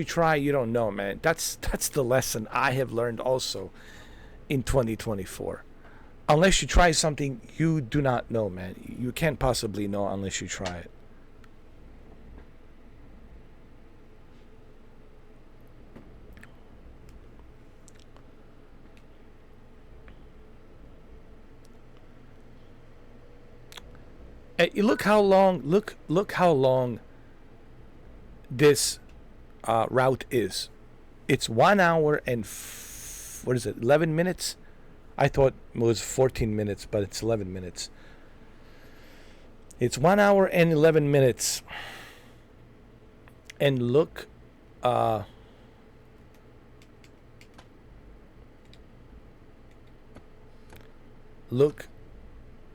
try, you don't know, man. That's the lesson I have learned also in 2024. Unless you try something, you do not know, man. You can't possibly know unless you try it. And look how long. Look how long this route is. It's 1 hour and what is it? 11 minutes. I thought it was 14 minutes, but it's 11 minutes. It's 1 hour and 11 minutes. And look, look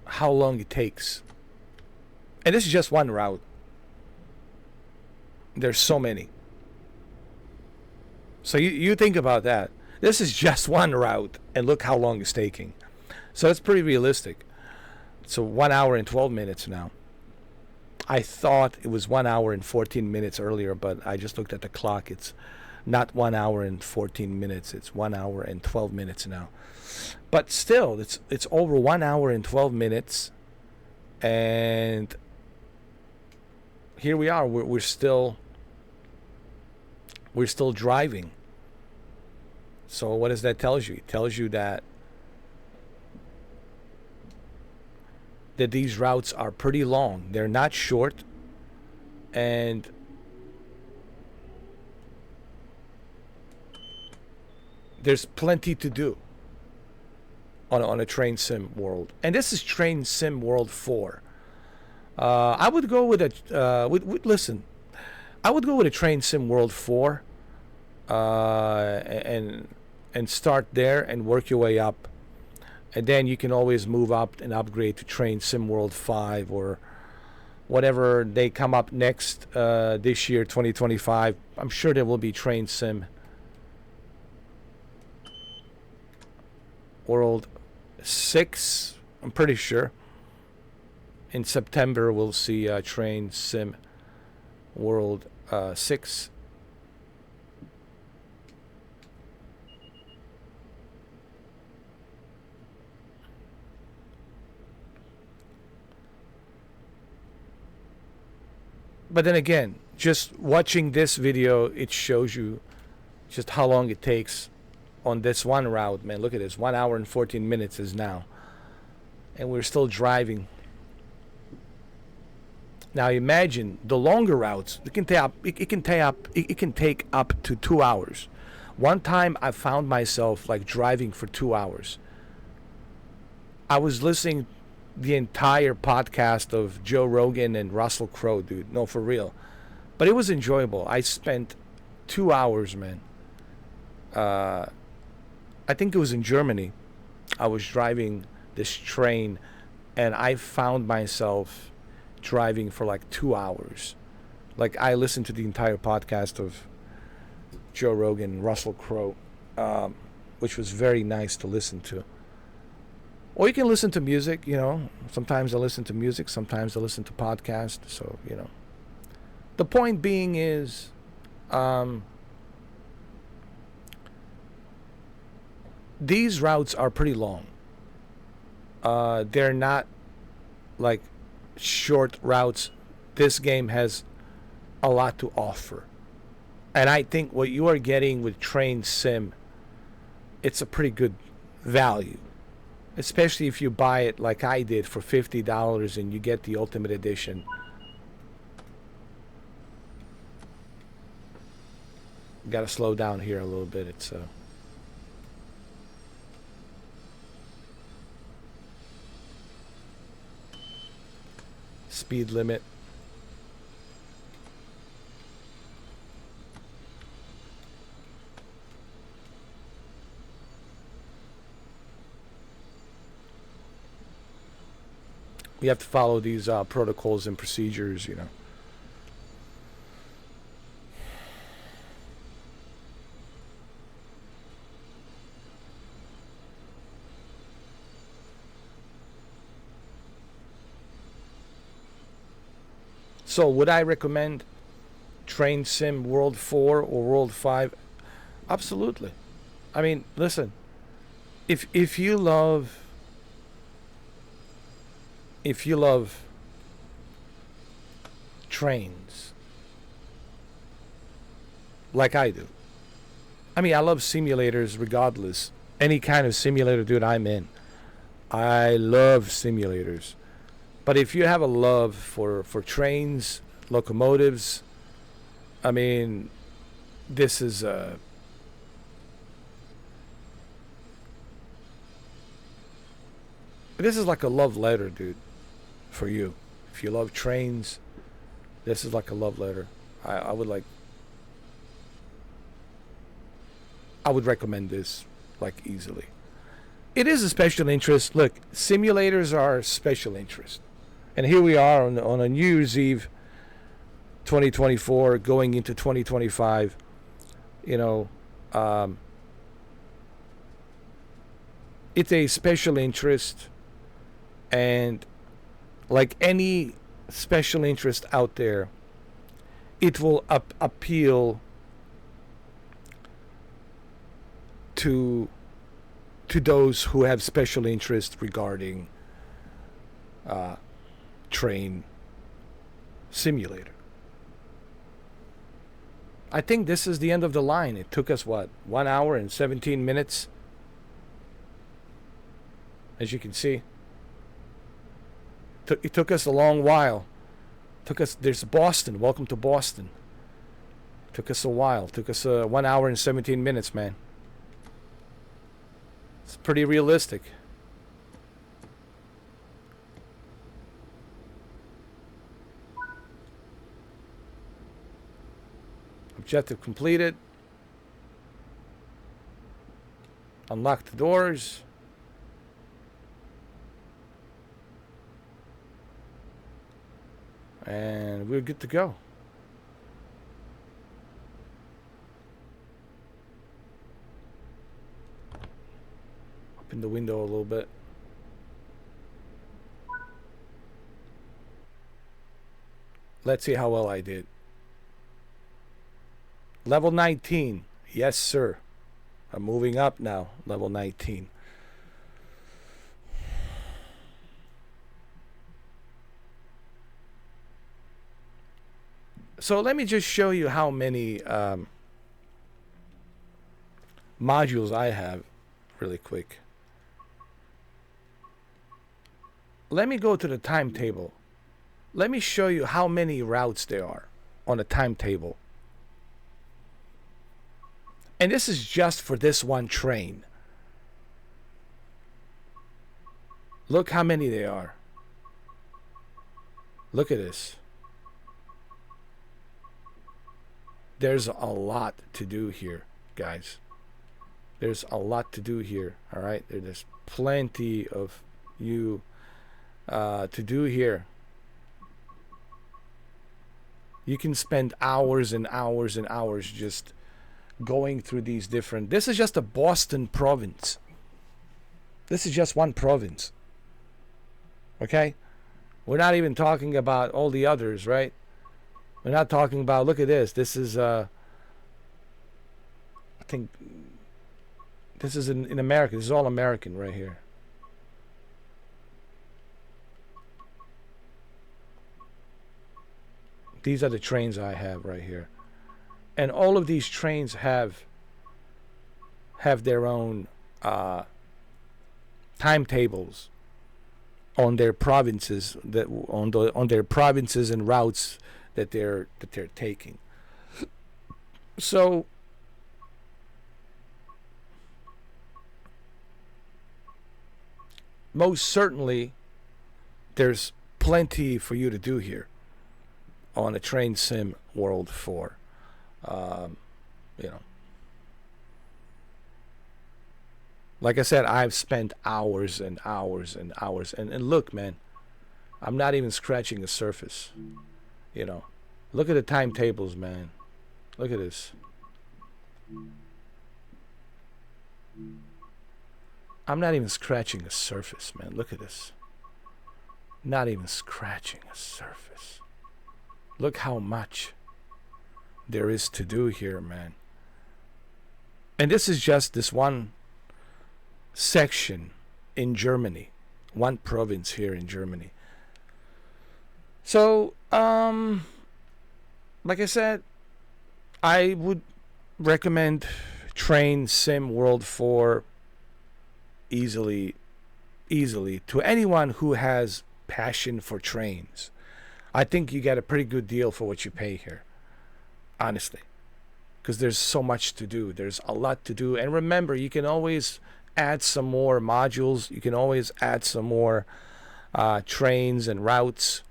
how long it takes. And this is just one route. There's so many. So you think about that. This is just one route, and look how long it's taking. So it's pretty realistic. So 1 hour and 12 minutes now. I thought it was 1 hour and 14 minutes earlier, but I just looked at the clock. It's not 1 hour and 14 minutes. It's 1 hour and 12 minutes now. But still, it's over 1 hour and 12 minutes, and here we are. We're still driving. So what does that tell you? It tells you that these routes are pretty long. They're not short, and there's plenty to do on a Train Sim World. And this is Train Sim World 4. I would go with a listen. I would go with a Train Sim World 4, and start there and work your way up, and then you can always move up and upgrade to Train Sim World 5 or whatever they come up next this year, 2025. I'm sure there will be Train Sim World 6. I'm pretty sure. In September, we'll see Train Sim World 6. But then again, just watching this video, it shows you just how long it takes on this one route, man. Look at this. 1 hour and 14 minutes is now. And we're still driving. Now imagine the longer routes. It can take up to 2 hours. One time I found myself like driving for 2 hours. I was listening the entire podcast of Joe Rogan and Russell Crowe, dude. No, for real. But it was enjoyable. I spent 2 hours, man. I think it was in Germany. I was driving this train, and I found myself driving for like 2 hours. Like, I listened to the entire podcast of Joe Rogan and Russell Crowe, which was very nice to listen to. Or you can listen to music, you know. Sometimes I listen to music, sometimes I listen to podcasts. So, you know. The point being is, these routes are pretty long. They're not like short routes. This game has a lot to offer. And I think what you are getting with Train Sim, it's a pretty good value. especially if you buy it like I did for $50 and you get the Ultimate Edition. Got to slow down here a little bit. It's speed limit. We have to follow these protocols and procedures, you know. So would I recommend Train Sim World 4 or World 5? Absolutely. I mean, listen, if you love trains like I do. I mean, I love simulators regardless. Any kind of simulator, dude, I'm in. I love simulators. But if you have a love for trains, locomotives, I mean, this is like a love letter, dude, for you. If you love trains, this is like a love letter. I would recommend this like easily. It is a special interest. Look, simulators are special interest. And here we are on a New Year's Eve 2024 going into 2025. You know, it's a special interest, and like any special interest out there, it will appeal to those who have special interest regarding train simulator. I think this is the end of the line. It took us, what, 1 hour and 17 minutes? As you can see. It took us a long while. There's Boston. Welcome to Boston. Took us a while. Took us 1 hour and 17 minutes, man. It's pretty realistic. Objective completed. Unlock the doors. And we're good to go. Open the window a little bit. Let's see how well I did. Level 19. Yes, sir. I'm moving up now. Level 19. So let me just show you how many modules I have really quick. Let me go to the timetable. Let me show you how many routes there are on a timetable. And this is just for this one train. Look how many there are. Look at this. There's a lot to do here, guys. There's a lot to do here, all right? There's plenty of you to do here. You can spend hours and hours and hours just going through these different... This is just a Boston province. This is just one province. Okay? We're not even talking about all the others, right? We're not talking about... Look at this. This is... I think... This is in America. This is all American right here. These are the trains I have right here. And all of these trains have their own timetables on their provinces, that on their provinces and routes that they're taking. So most certainly there's plenty for you to do here on a Train Sim World 4. You know, like I said, I've spent hours and hours and hours, and look, man, I'm not even scratching the surface. You know, look at the timetables, man. Look at this. I'm not even scratching the surface, man. Look at this. Not even scratching the surface. Look how much there is to do here, man. And this is just this one section in Germany, one province here in Germany. So, like I said, I would recommend Train Sim World 4 easily to anyone who has passion for trains. I think you get a pretty good deal for what you pay here, honestly, because there's so much to do. There's a lot to do. And remember, you can always add some more modules. You can always add some more trains and routes.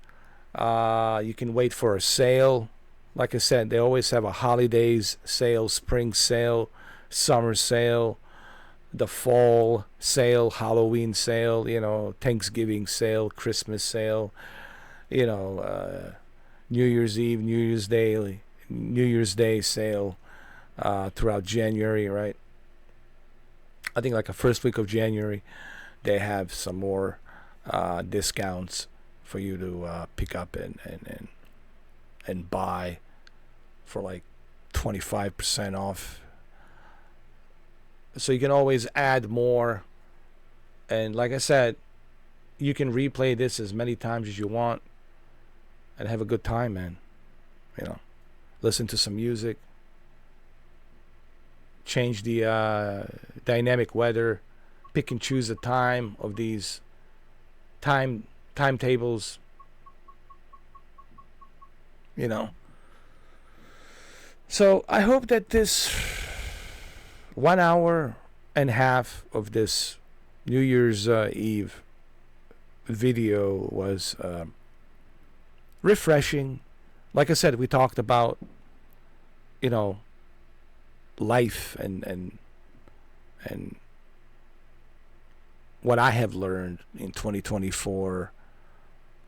You can wait for a sale. Like I said, they always have a holidays sale, spring sale, summer sale, the fall sale, Halloween sale, you know, Thanksgiving sale, Christmas sale, you know, New Year's Eve, New Year's Day sale throughout January, right? I think like the first week of January, they have some more discounts for you to pick up and buy for like 25% off. So you can always add more. And like I said, you can replay this as many times as you want and have a good time, man. You know, listen to some music, change the dynamic weather, pick and choose the time of these timetables, you know. So I hope that this 1 hour and a half of this New Year's Eve video was refreshing. Like I said, we talked about, you know, life and what I have learned in 2024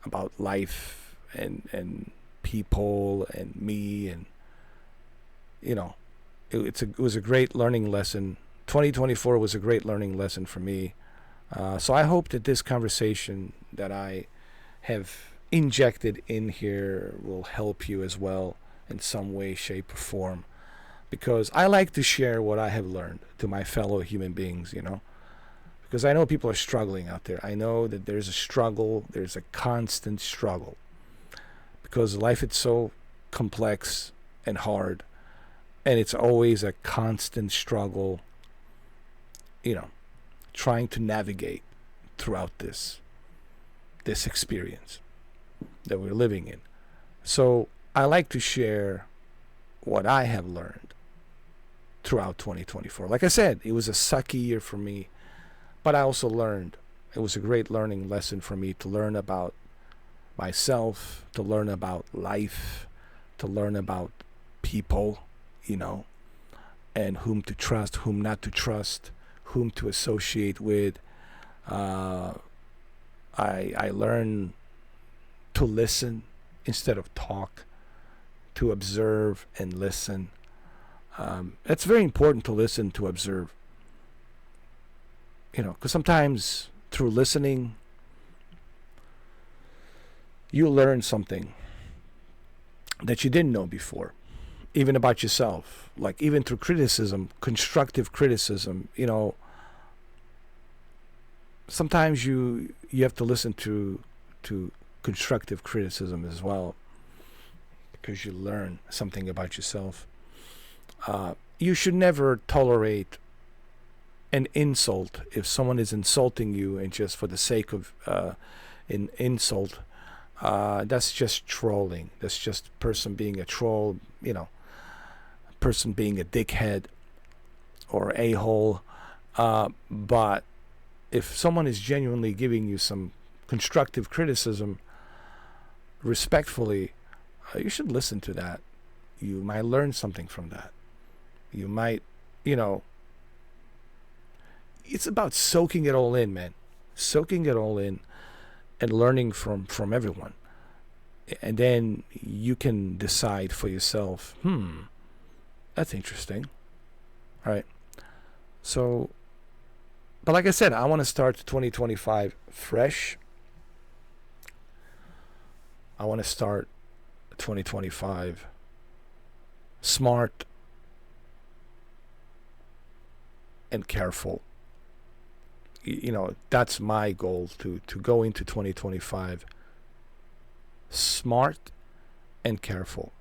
about life and people and me, and you know, it was a great learning lesson. 2024 was a great learning lesson for me. So I hope that this conversation that I have injected in here will help you as well in some way, shape, or form. Because I like to share what I have learned to my fellow human beings, you know. Because I know people are struggling out there. I know that there's a struggle. There's a constant struggle. Because life is so complex and hard. And it's always a constant struggle, you know, trying to navigate throughout this experience that we're living in. So I like to share what I have learned throughout 2024. Like I said, it was a sucky year for me, but I also learned. It was a great learning lesson for me to learn about myself, to learn about life, to learn about people, you know, and whom to trust, whom not to trust, whom to associate with. I learned to listen instead of talk, to observe and listen. It's very important to listen, to observe. You know, because sometimes through listening, you learn something that you didn't know before, even about yourself. Like even through criticism, constructive criticism, you know, sometimes you have to listen to constructive criticism as well, because you learn something about yourself. You should never tolerate an insult. If someone is insulting you and just for the sake of an insult, that's just trolling. That's just person being a troll, person being a dickhead or a-hole. But if someone is genuinely giving you some constructive criticism respectfully, you should listen to that. You might learn something from that. You might, it's about soaking it all in, man. Soaking it all in and learning from everyone. And then you can decide for yourself, that's interesting. All right. So, but like I said, I want to start 2025 fresh. I want to start 2025 smart and careful. That's my goal, to go into 2025 smart and careful.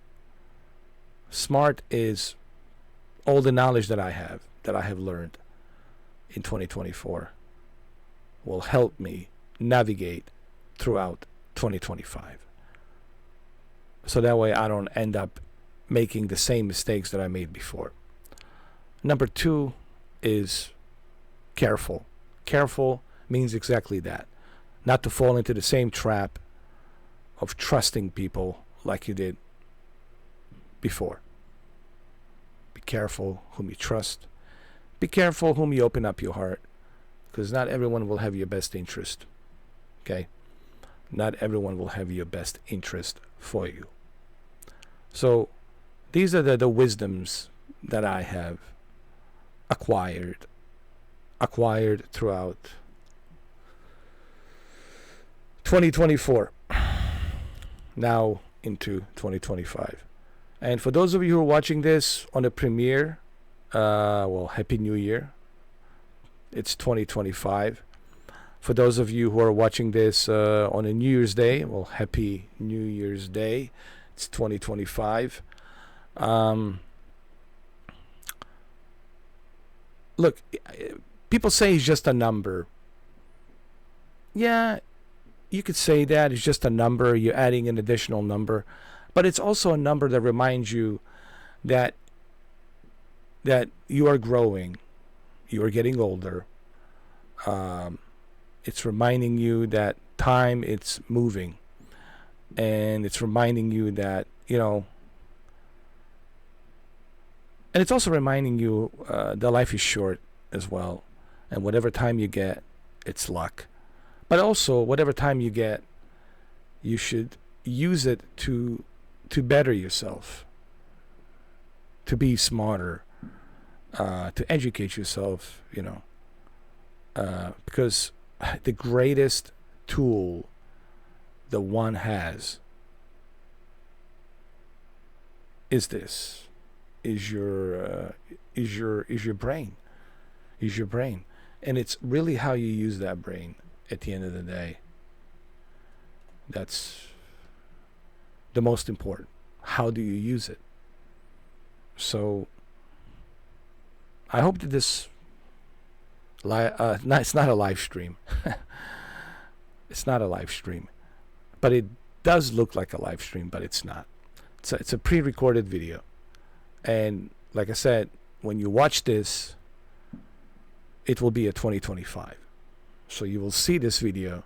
Smart is all the knowledge that I have learned in 2024 will help me navigate throughout 2025. So that way I don't end up making the same mistakes that I made before. Number 2 is careful. Careful means exactly that. Not to fall into the same trap of trusting people like you did before. Be careful whom you trust. Be careful whom you open up your heart, because not everyone will have your best interest. Okay? Not everyone will have your best interest for you. So these are the wisdoms that I have acquired throughout 2024, now into 2025. And for those of you who are watching this on a premiere, Happy New Year. It's 2025. For those of you who are watching this on a New Year's Day, Happy New Year's Day. It's 2025. Look, people say it's just a number. Yeah, you could say that it's just a number. You're adding an additional number. But it's also a number that reminds you that you are growing. You are getting older. It's reminding you that time, it's moving. And it's reminding you that, and it's also reminding you that life is short as well. And whatever time you get, it's luck. But also, whatever time you get, you should use it to better yourself, to be smarter, to educate yourself, because the greatest tool that one has is your brain. Is your brain. And it's really how you use that brain at the end of the day. That's the most important. How do you use it? So I hope that this it's not a live stream. It's not a live stream. But it does look like a live stream, but it's not. It's a pre-recorded video. And like I said, when you watch this, it will be a 2025. So you will see this video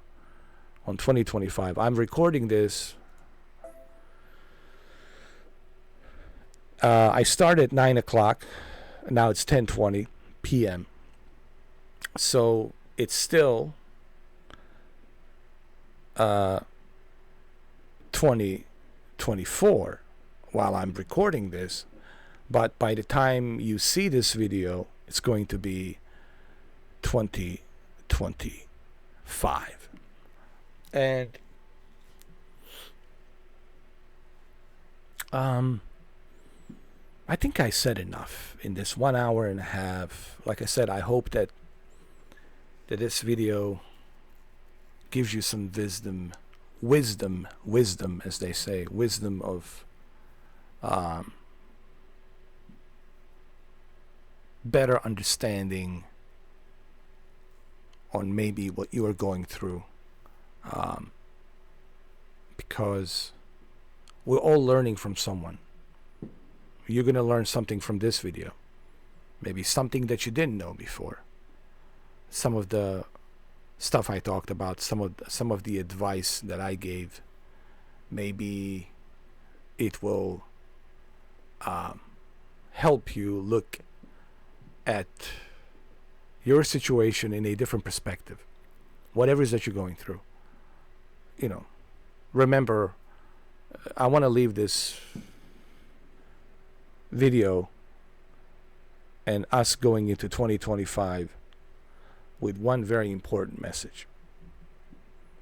on 2025. I'm recording this. I started at 9 o'clock. Now it's 10:20 p.m. So it's still 2024 while I'm recording this. But by the time you see this video, it's going to be 2025. And I think I said enough in this 1 hour and a half. Like I said, I hope that this video gives you some wisdom, as they say, wisdom of better understanding on maybe what you are going through, because we're all learning from someone. You're going to learn something from this video, maybe something that you didn't know before. Some of the stuff I talked about, some of the advice that I gave, maybe it will help you look at your situation in a different perspective, whatever it is that you're going through. Remember, I want to leave this video and us going into 2025 with one very important message,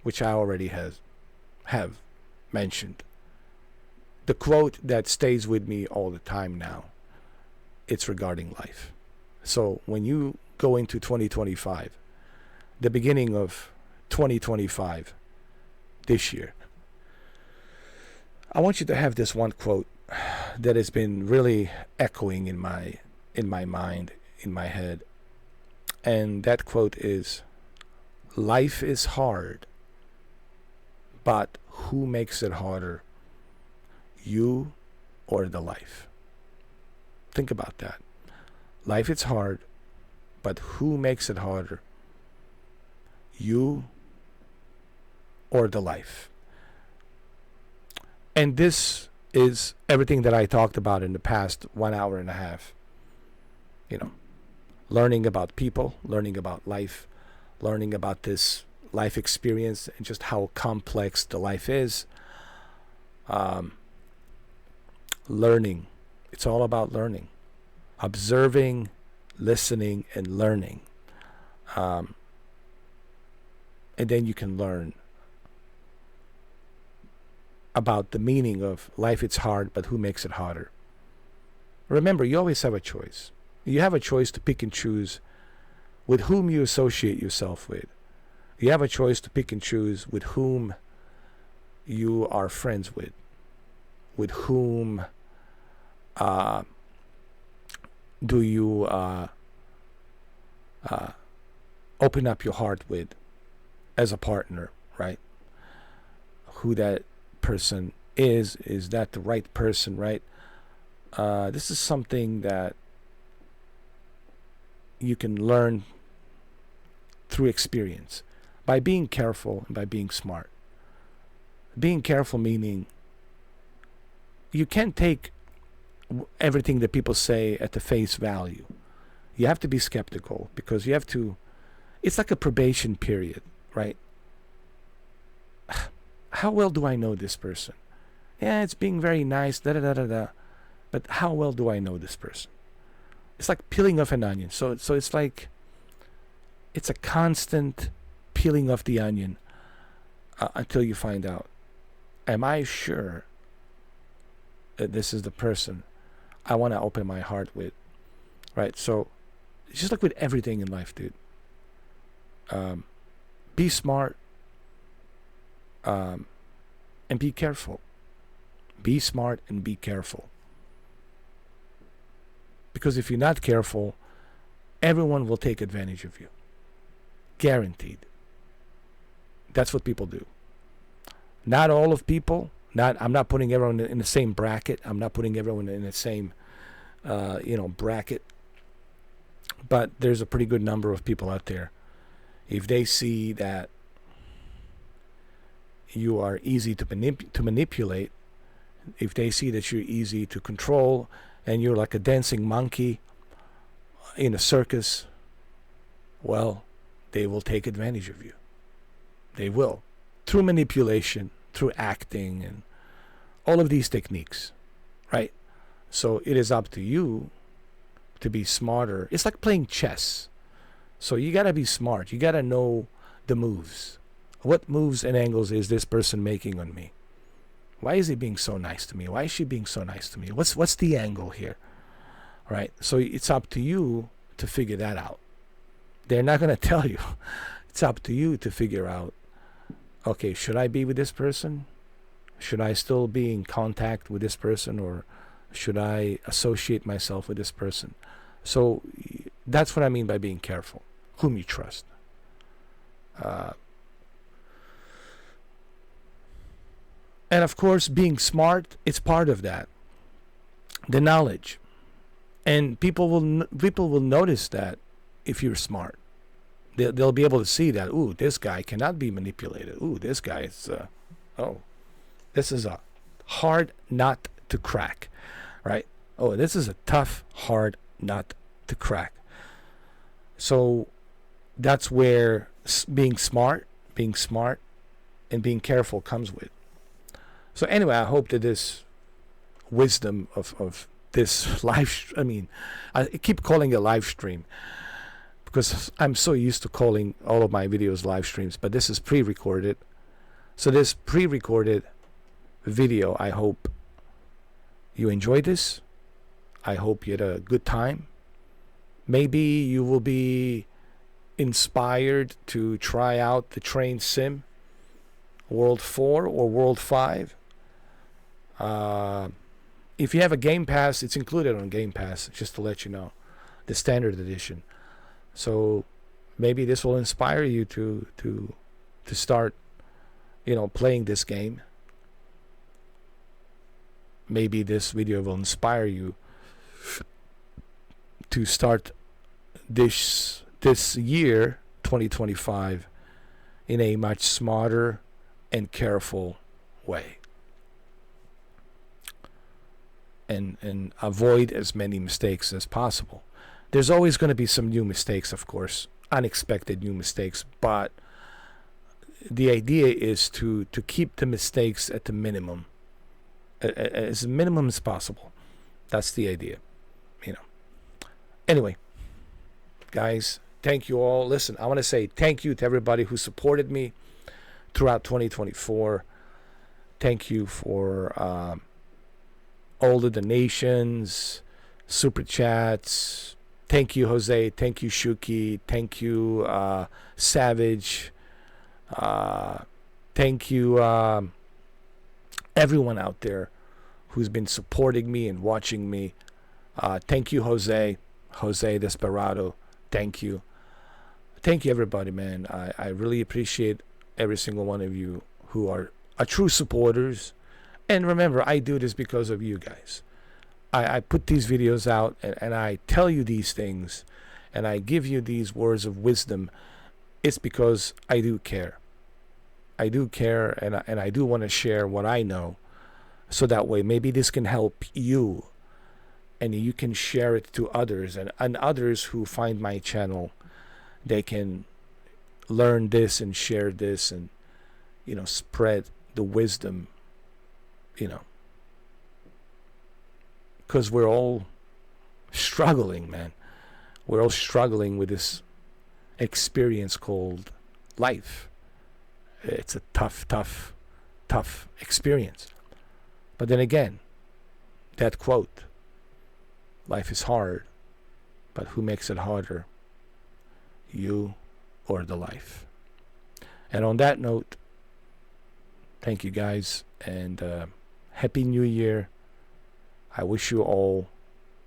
which I already have mentioned. The quote that stays with me all the time now, it's regarding life. So when you go into 2025, the beginning of 2025, this year, I want you to have this one quote that has been really echoing in my mind, in my head. And that quote is, life is hard, but who makes it harder? You or the life? Think about that. Life is hard, but who makes it harder? You or the life? And this is everything that I talked about in the past 1 hour and a half. Learning about people, learning about life, learning about this life experience and just how complex the life is. Learning. It's all about learning. Observing, listening, and learning. And then you can learn about the meaning of life. It's hard, but who makes it harder? Remember, you always have a choice. You have a choice to pick and choose with whom you associate yourself with. You have a choice to pick and choose with whom you are friends with whom do you open up your heart with as a partner, right? Who that person is that the right person, right? This is something that you can learn through experience, by being careful and by being smart. Being careful meaning you can't take everything that people say at the face value. You have to be skeptical, because you have to, it's like a probation period, right? How well do I know this person? Yeah, it's being very nice, but how well do I know this person? It's like peeling off an onion. So it's like, it's a constant peeling off the onion until you find out, am I sure that this is the person I want to open my heart with, right? So it's just like with everything in life, dude. Be smart and be careful. Be smart and be careful. Because if you're not careful, everyone will take advantage of you. Guaranteed. That's what people do. Not all of people. I'm not putting everyone in the same bracket. I'm not putting everyone in the same, bracket. But there's a pretty good number of people out there. If they see that you are easy to manipulate, if they see that you're easy to control, and you're like a dancing monkey in a circus, well, they will take advantage of you. They will. Through manipulation, through acting, and all of these techniques, right? So it is up to you to be smarter. It's like playing chess. So you got to be smart. You got to know the moves. What moves and angles is this person making on me? Why is he being so nice to me? Why is she being so nice to me? What's the angle here? Right? So it's up to you to figure that out. They're not going to tell you. It's up to you to figure out, okay, should I be with this person? Should I still be in contact with this person, or should I associate myself with this person? So that's what I mean by being careful. Whom you trust. Uh, and of course, being smart, it's part of that. The knowledge. And people will notice that if you're smart. They'll be able to see that, ooh, this guy cannot be manipulated. Ooh, this guy is, this is a hard nut to crack, right? Oh, this is a tough, hard nut to crack. So that's where being smart, and being careful comes with. So anyway, I hope that this wisdom of this I keep calling it live stream because I'm so used to calling all of my videos live streams, but this is pre-recorded. So this pre-recorded video, I hope you enjoyed this. I hope you had a good time. Maybe you will be inspired to try out the train sim World 4 or World 5. If you have a Game Pass, it's included on Game Pass, just to let you know, the standard edition. So maybe this will inspire you to start, playing this game. Maybe this video will inspire you to start this year, 2025, in a much smarter and careful way. And avoid as many mistakes as possible. There's always going to be some new mistakes, of course, unexpected new mistakes, but the idea is to keep the mistakes at the minimum, as minimum as possible. That's the idea, Anyway, guys, thank you all. Listen, I want to say thank you to everybody who supported me throughout 2024. Thank you for all the donations, super chats. Thank you, Jose. Thank you, Shuki. Thank you, Savage. Thank you, everyone out there who's been supporting me and watching me. Thank you, Jose Desperado. Thank you. Thank you, everybody, man. I really appreciate every single one of you who are true supporters. And remember, I do this because of you guys. I put these videos out and I tell you these things and I give you these words of wisdom. It's because I do care. I do care and I do want to share what I know. So that way, maybe this can help you and you can share it to others. And others who find my channel, they can learn this and share this and, spread the wisdom, because we're all struggling, man. We're all struggling with this experience called life. It's a tough experience. But then again, that quote, life is hard, but who makes it harder? You or the life? And on that note, thank you guys, and Happy New Year. I wish you all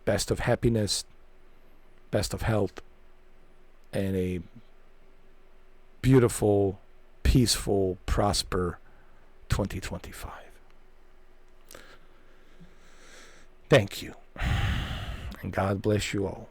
best of happiness, best of health, and a beautiful, peaceful, prosper 2025. Thank you. And God bless you all.